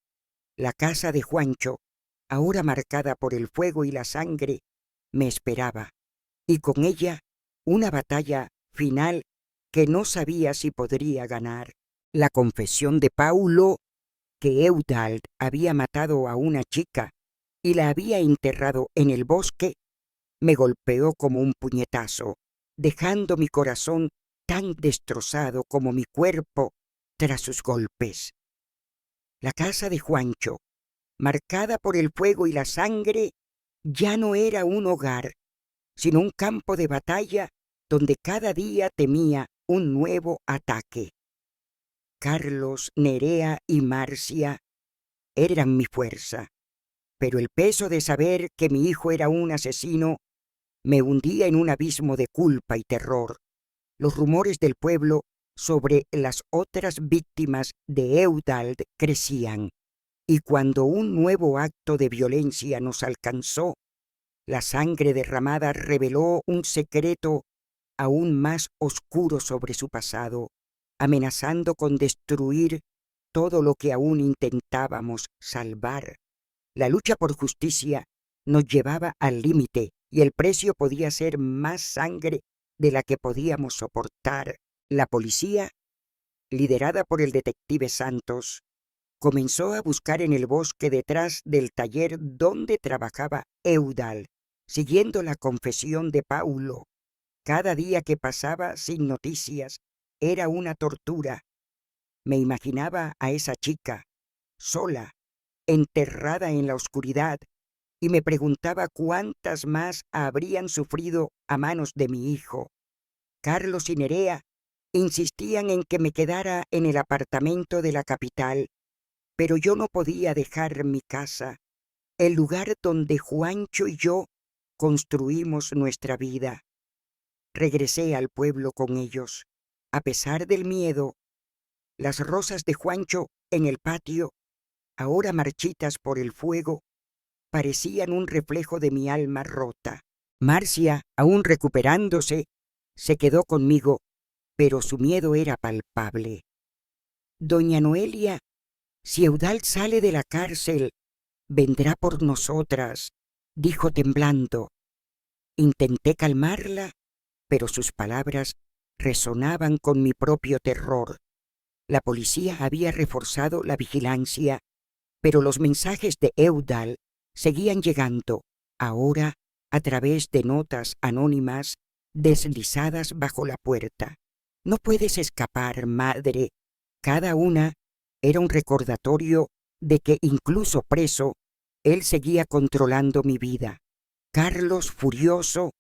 La casa de Juancho, ahora marcada por el fuego y la sangre, me esperaba, y con ella una batalla final que no sabía si podría ganar. La confesión de Paulo, que Eudald había matado a una chica y la había enterrado en el bosque, me golpeó como un puñetazo, dejando mi corazón tan destrozado como mi cuerpo tras sus golpes. La casa de Juancho, marcada por el fuego y la sangre, ya no era un hogar, sino un campo de batalla donde cada día temía un nuevo ataque. Carlos, Nerea y Marcia eran mi fuerza, pero el peso de saber que mi hijo era un asesino me hundía en un abismo de culpa y terror. Los rumores del pueblo sobre las otras víctimas de Eudald crecían, y cuando un nuevo acto de violencia nos alcanzó, la sangre derramada reveló un secreto aún más oscuro sobre su pasado, amenazando con destruir todo lo que aún intentábamos salvar. La lucha por justicia nos llevaba al límite y el precio podía ser más sangre de la que podíamos soportar. La policía, liderada por el detective Santos, comenzó a buscar en el bosque detrás del taller donde trabajaba Eudald, siguiendo la confesión de Paulo. Cada día que pasaba sin noticias era una tortura. Me imaginaba a esa chica, sola, enterrada en la oscuridad, y me preguntaba cuántas más habrían sufrido a manos de mi hijo. Carlos y Nerea insistían en que me quedara en el apartamento de la capital, pero yo no podía dejar mi casa, el lugar donde Juancho y yo construimos nuestra vida. Regresé al pueblo con ellos. A pesar del miedo, las rosas de Juancho en el patio, ahora marchitas por el fuego, parecían un reflejo de mi alma rota. Marcia, aún recuperándose, se quedó conmigo, pero su miedo era palpable. Doña Noelia, si Eudald sale de la cárcel, vendrá por nosotras, dijo temblando. Intenté calmarla, pero sus palabras resonaban con mi propio terror. La policía había reforzado la vigilancia, pero los mensajes de Eudald seguían llegando. Ahora a través de notas anónimas deslizadas bajo la puerta. No puedes escapar, madre. Cada una era un recordatorio de que incluso preso, él seguía controlando mi vida. Carlos, furioso,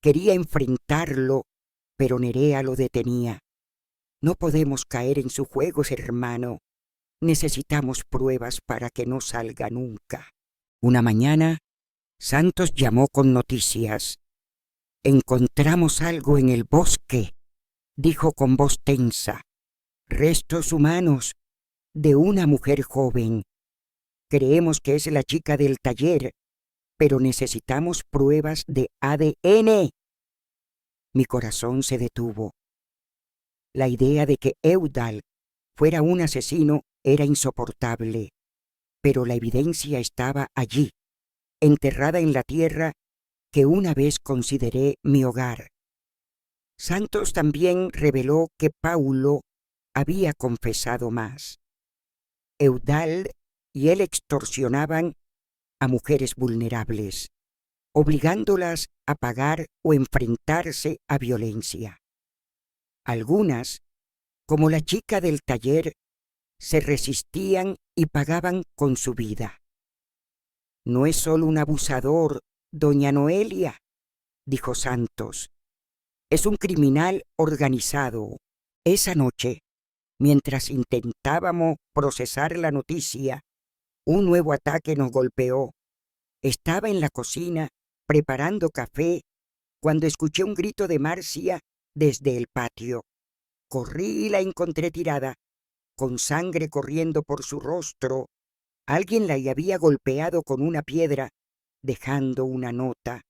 quería enfrentarlo, pero Nerea lo detenía. No podemos caer en sus juegos, hermano. Necesitamos pruebas para que no salga nunca. Una mañana, Santos llamó con noticias. Encontramos algo en el bosque, dijo con voz tensa. Restos humanos de una mujer joven. Creemos que es la chica del taller, pero necesitamos pruebas de ADN. Mi corazón se detuvo. La idea de que Eudald fuera un asesino era insoportable, pero la evidencia estaba allí, enterrada en la tierra que una vez consideré mi hogar. Santos también reveló que Paulo había confesado más. Eudald y él extorsionaban a mujeres vulnerables, obligándolas a pagar o enfrentarse a violencia. Algunas, como la chica del taller, se resistían y pagaban con su vida. No es solo un abusador, doña Noelia, dijo Santos. Es un criminal organizado. Esa noche, mientras intentábamos procesar la noticia, un nuevo ataque nos golpeó. Estaba en la cocina preparando café cuando escuché un grito de Marcia desde el patio. Corrí y la encontré tirada, con sangre corriendo por su rostro. Alguien la había golpeado con una piedra, dejando una nota.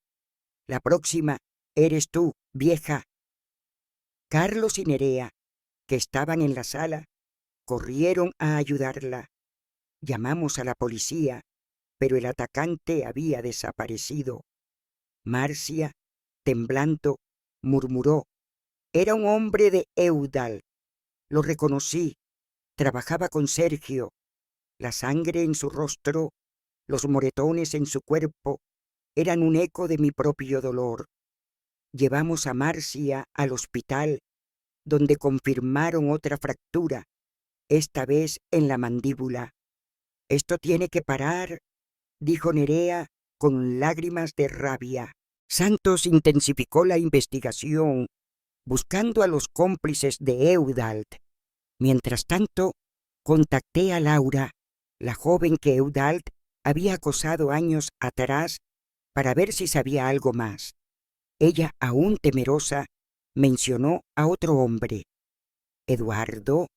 La próxima eres tú, vieja. Carlos y Nerea, que estaban en la sala, corrieron a ayudarla. Llamamos a la policía, pero el atacante había desaparecido. Marcia, temblando, murmuró: era un hombre de Eudald. Lo reconocí. Trabajaba con Sergio. La sangre en su rostro, los moretones en su cuerpo, eran un eco de mi propio dolor. Llevamos a Marcia al hospital, donde confirmaron otra fractura, esta vez en la mandíbula. Esto tiene que parar, dijo Nerea con lágrimas de rabia. Santos intensificó la investigación, buscando a los cómplices de Eudald. Mientras tanto, contacté a Laura, la joven que Eudald había acosado años atrás, para ver si sabía algo más. Ella, aún temerosa, mencionó a otro hombre, Eduardo,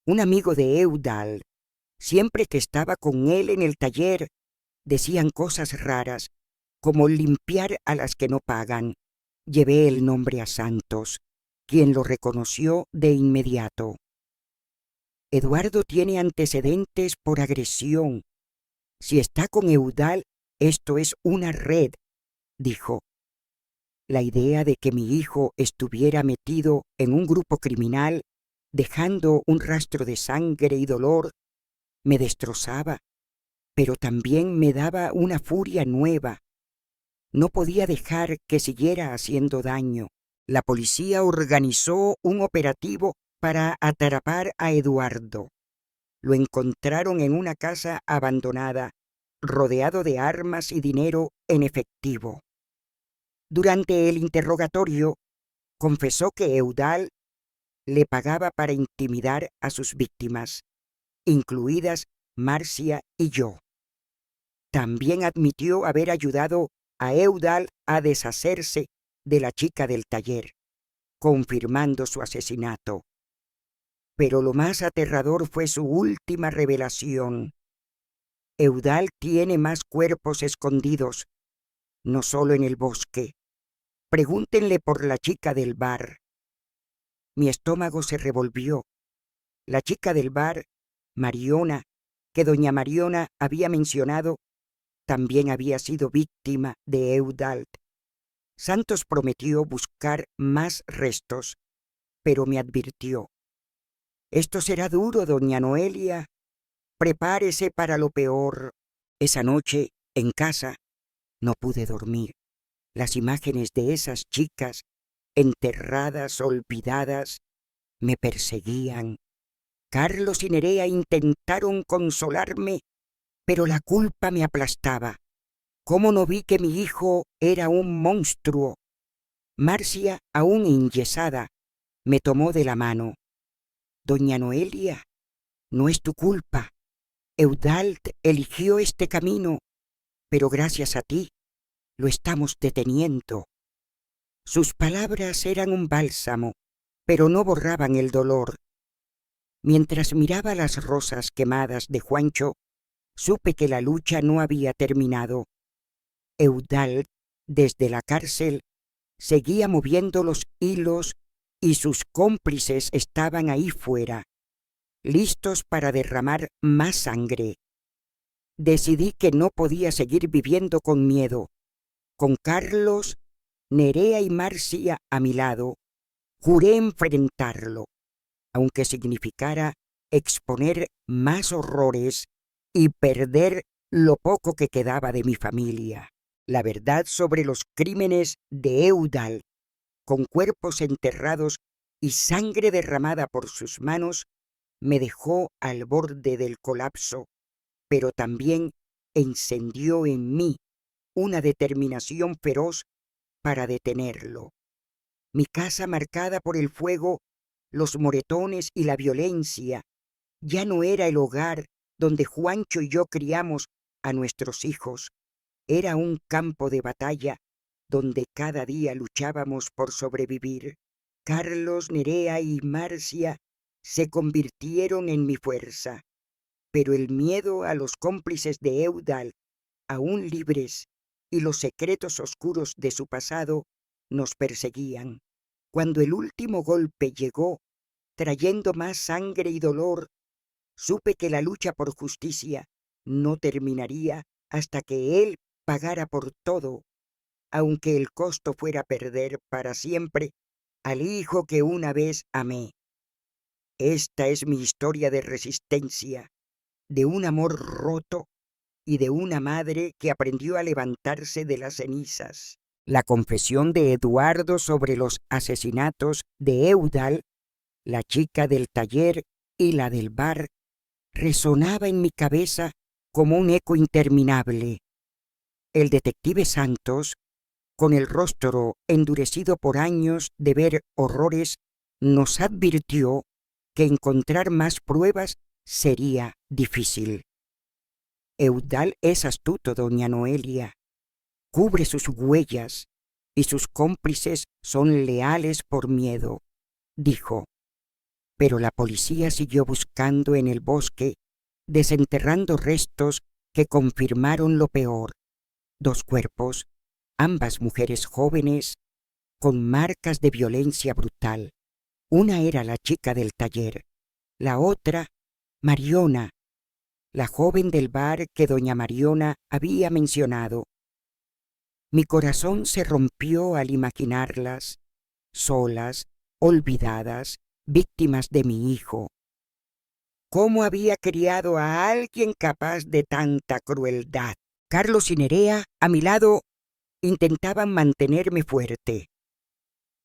un amigo de Eudald. Siempre que estaba con él en el taller, decían cosas raras, como limpiar a las que no pagan. Llevé el nombre a Santos, quien lo reconoció de inmediato. Eduardo tiene antecedentes por agresión. Si está con Eudald, esto es una red, dijo. La idea de que mi hijo estuviera metido en un grupo criminal, dejando un rastro de sangre y dolor, me destrozaba, pero también me daba una furia nueva. No podía dejar que siguiera haciendo daño. La policía organizó un operativo para atrapar a Eduardo. Lo encontraron en una casa abandonada, rodeado de armas y dinero en efectivo. Durante el interrogatorio, confesó que Eudald le pagaba para intimidar a sus víctimas, incluidas Marcia y yo. También admitió haber ayudado a Eudald a deshacerse de la chica del taller, confirmando su asesinato. Pero lo más aterrador fue su última revelación. Eudald tiene más cuerpos escondidos, no solo en el bosque. Pregúntenle por la chica del bar. Mi estómago se revolvió. La chica del bar, Mariona, que doña Mariona había mencionado, también había sido víctima de Eudald. Santos prometió buscar más restos, pero me advirtió: esto será duro, doña Noelia. Prepárese para lo peor. Esa noche, en casa, no pude dormir. Las imágenes de esas chicas enterradas, olvidadas, me perseguían. Carlos y Nerea intentaron consolarme, pero la culpa me aplastaba. ¿Cómo no vi que mi hijo era un monstruo? Marcia, aún enyesada, me tomó de la mano. Doña Noelia, no es tu culpa. Eudald eligió este camino, pero gracias a ti lo estamos deteniendo. Sus palabras eran un bálsamo, pero no borraban el dolor. Mientras miraba las rosas quemadas de Juancho, supe que la lucha no había terminado. Eudald, desde la cárcel, seguía moviendo los hilos y sus cómplices estaban ahí fuera, listos para derramar más sangre. Decidí que no podía seguir viviendo con miedo. Con Carlos, Nerea y Marcia a mi lado, juré enfrentarlo, aunque significara exponer más horrores y perder lo poco que quedaba de mi familia. La verdad sobre los crímenes de Eudald, con cuerpos enterrados y sangre derramada por sus manos, me dejó al borde del colapso, pero también encendió en mí una determinación feroz para detenerlo. Mi casa marcada por el fuego, los moretones y la violencia, ya no era el hogar donde Juancho y yo criamos a nuestros hijos. Era un campo de batalla donde cada día luchábamos por sobrevivir. Carlos, Nerea y Marcia se convirtieron en mi fuerza, pero el miedo a los cómplices de Eudald, aún libres, y los secretos oscuros de su pasado nos perseguían. Cuando el último golpe llegó, trayendo más sangre y dolor, supe que la lucha por justicia no terminaría hasta que él pagara por todo, aunque el costo fuera perder para siempre al hijo que una vez amé. Esta es mi historia de resistencia, de un amor roto y de una madre que aprendió a levantarse de las cenizas. La confesión de Eduardo sobre los asesinatos de Eudald, la chica del taller y la del bar, resonaba en mi cabeza como un eco interminable. El detective Santos, con el rostro endurecido por años de ver horrores, nos advirtió que encontrar más pruebas sería difícil. Eudald es astuto, doña Noelia. Cubre sus huellas y sus cómplices son leales por miedo, dijo. Pero la policía siguió buscando en el bosque, desenterrando restos que confirmaron lo peor. 2 cuerpos, ambas mujeres jóvenes, con marcas de violencia brutal. Una era la chica del taller, la otra, Mariona, la joven del bar que doña Mariona había mencionado. Mi corazón se rompió al imaginarlas, solas, olvidadas, víctimas de mi hijo. ¿Cómo había criado a alguien capaz de tanta crueldad? Carlos y Nerea, a mi lado, intentaban mantenerme fuerte.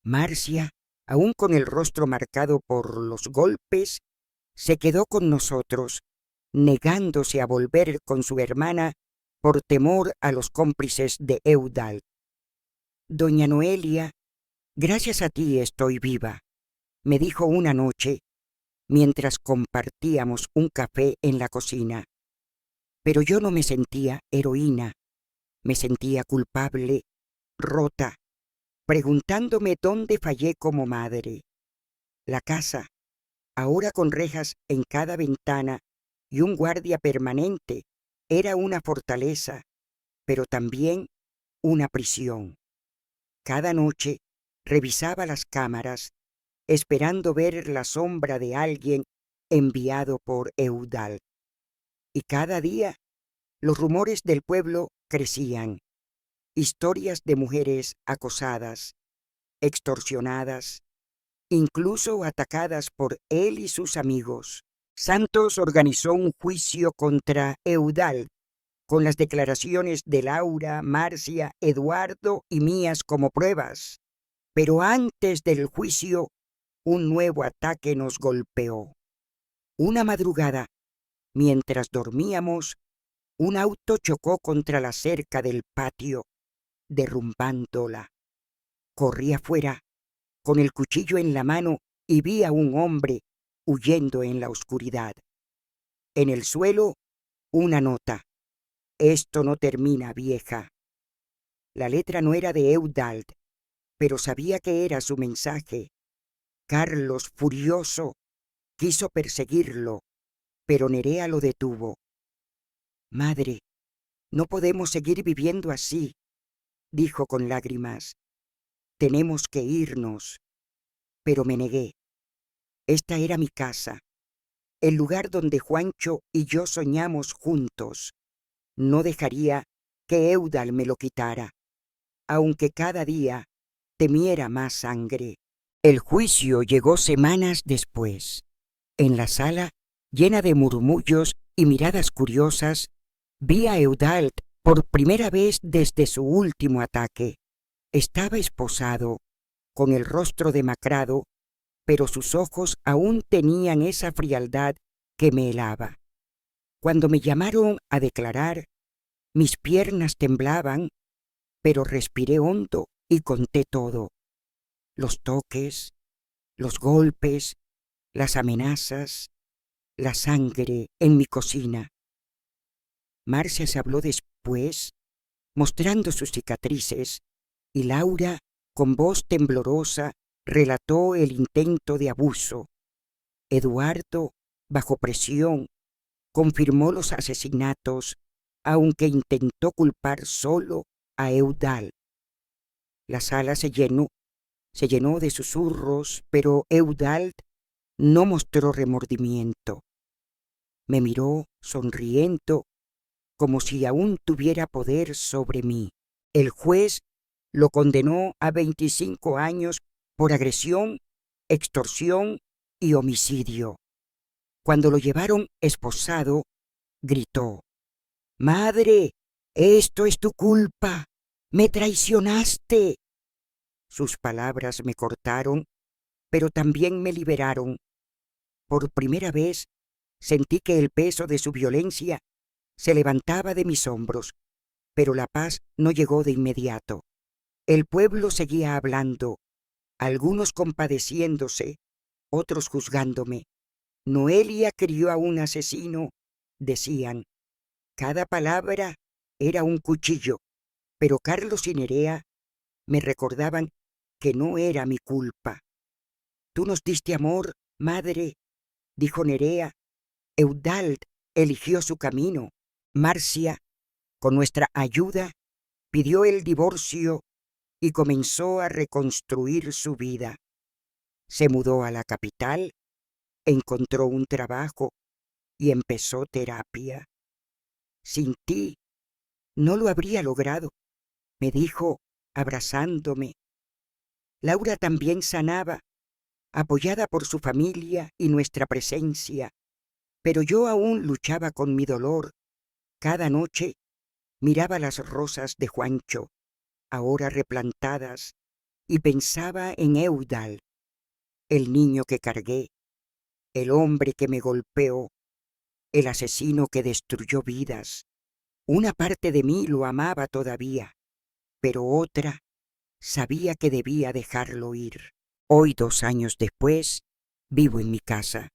Marcia, aún con el rostro marcado por los golpes, se quedó con nosotros, negándose a volver con su hermana por temor a los cómplices de Eudald. Doña Noelia, gracias a ti estoy viva, me dijo una noche mientras compartíamos un café en la cocina. Pero yo no me sentía heroína, me sentía culpable, rota, preguntándome dónde fallé como madre. La casa, ahora con rejas en cada ventana y un guardia permanente, era una fortaleza, pero también una prisión. Cada noche revisaba las cámaras, esperando ver la sombra de alguien enviado por Eudald. Y cada día los rumores del pueblo crecían. Historias de mujeres acosadas, extorsionadas, incluso atacadas por él y sus amigos. Santos organizó un juicio contra Eudald con las declaraciones de Laura, Marcia, Eduardo y mías como pruebas. Pero antes del juicio, un nuevo ataque nos golpeó. Una madrugada, mientras dormíamos, un auto chocó contra la cerca del patio, derrumbándola. Corrí afuera, con el cuchillo en la mano, y vi a un hombre huyendo en la oscuridad. En el suelo, una nota. Esto no termina, vieja. La letra no era de Eudald, pero sabía que era su mensaje. Carlos, furioso, quiso perseguirlo, pero Nerea lo detuvo. Madre, no podemos seguir viviendo así, dijo con lágrimas. Tenemos que irnos. Pero me negué. Esta era mi casa, el lugar donde Juancho y yo soñamos juntos. No dejaría que Eudald me lo quitara, aunque cada día temiera más sangre. El juicio llegó semanas después. En la sala, llena de murmullos y miradas curiosas, vi a Eudald por primera vez desde su último ataque. Estaba esposado, con el rostro demacrado, pero sus ojos aún tenían esa frialdad que me helaba. Cuando me llamaron a declarar, mis piernas temblaban, pero respiré hondo y conté todo. Los toques, los golpes, las amenazas, la sangre en mi cocina. Marcia se habló después, mostrando sus cicatrices, y Laura, con voz temblorosa, relató el intento de abuso. Eduardo, bajo presión, confirmó los asesinatos, aunque intentó culpar solo a Eudald. La sala se llenó de susurros, pero Eudald no mostró remordimiento. Me miró sonriendo, como si aún tuviera poder sobre mí. El juez lo condenó a 25 años por agresión, extorsión y homicidio. Cuando lo llevaron esposado, gritó: «Madre, esto es tu culpa. Me traicionaste». Sus palabras me cortaron, pero también me liberaron. Por primera vez sentí que el peso de su violencia se levantaba de mis hombros, pero la paz no llegó de inmediato. El pueblo seguía hablando, algunos compadeciéndose, otros juzgándome. Noelia crió a un asesino, decían. Cada palabra era un cuchillo, pero Carlos y Nerea me recordaban que no era mi culpa. Tú nos diste amor, madre, dijo Nerea. Eudald eligió su camino. Marcia, con nuestra ayuda, pidió el divorcio y comenzó a reconstruir su vida. Se mudó a la capital, encontró un trabajo y empezó terapia. Sin ti no lo habría logrado, me dijo, abrazándome. Laura también sanaba, apoyada por su familia y nuestra presencia, pero yo aún luchaba con mi dolor. Cada noche miraba las rosas de Juancho, ahora replantadas, y pensaba en Eudald, el niño que cargué, el hombre que me golpeó, el asesino que destruyó vidas. Una parte de mí lo amaba todavía, pero otra sabía que debía dejarlo ir. Hoy, 2 años después, vivo en mi casa,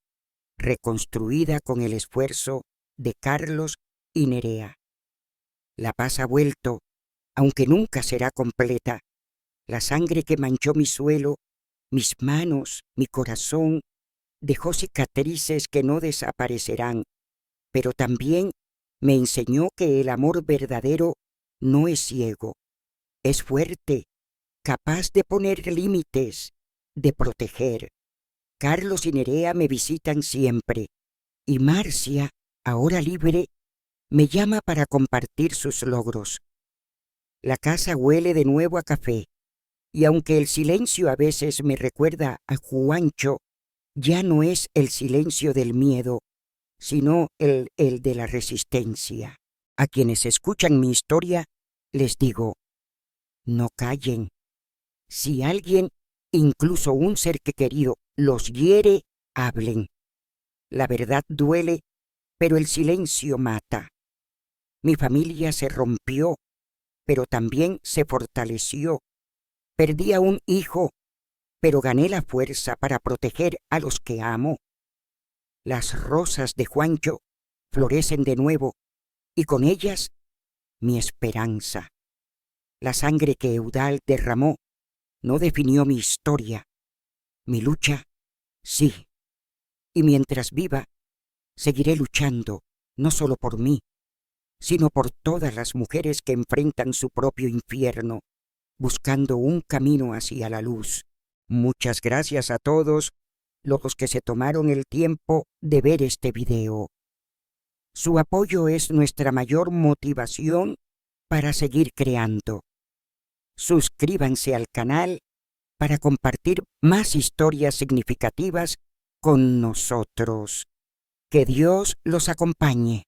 reconstruida con el esfuerzo de Carlos y Nerea. La paz ha vuelto, aunque nunca será completa. La sangre que manchó mi suelo, mis manos, mi corazón, dejó cicatrices que no desaparecerán, pero también me enseñó que el amor verdadero no es ciego, es fuerte, capaz de poner límites, de proteger. Carlos y Nerea me visitan siempre, y Marcia, ahora libre, me llama para compartir sus logros. La casa huele de nuevo a café, y aunque el silencio a veces me recuerda a Juancho, ya no es el silencio del miedo, sino el de la resistencia. A quienes escuchan mi historia, les digo, no callen. Si alguien, incluso un ser que querido, los hiere, hablen. La verdad duele, pero el silencio mata. Mi familia se rompió, pero también se fortaleció. Perdí a un hijo, pero gané la fuerza para proteger a los que amo. Las rosas de Juancho florecen de nuevo, y con ellas mi esperanza. La sangre que Eudald derramó no definió mi historia. Mi lucha, sí. Y mientras viva, seguiré luchando, no solo por mí, sino por todas las mujeres que enfrentan su propio infierno, buscando un camino hacia la luz. Muchas gracias a todos los que se tomaron el tiempo de ver este video. Su apoyo es nuestra mayor motivación para seguir creando. Suscríbanse al canal para compartir más historias significativas con nosotros. Que Dios los acompañe.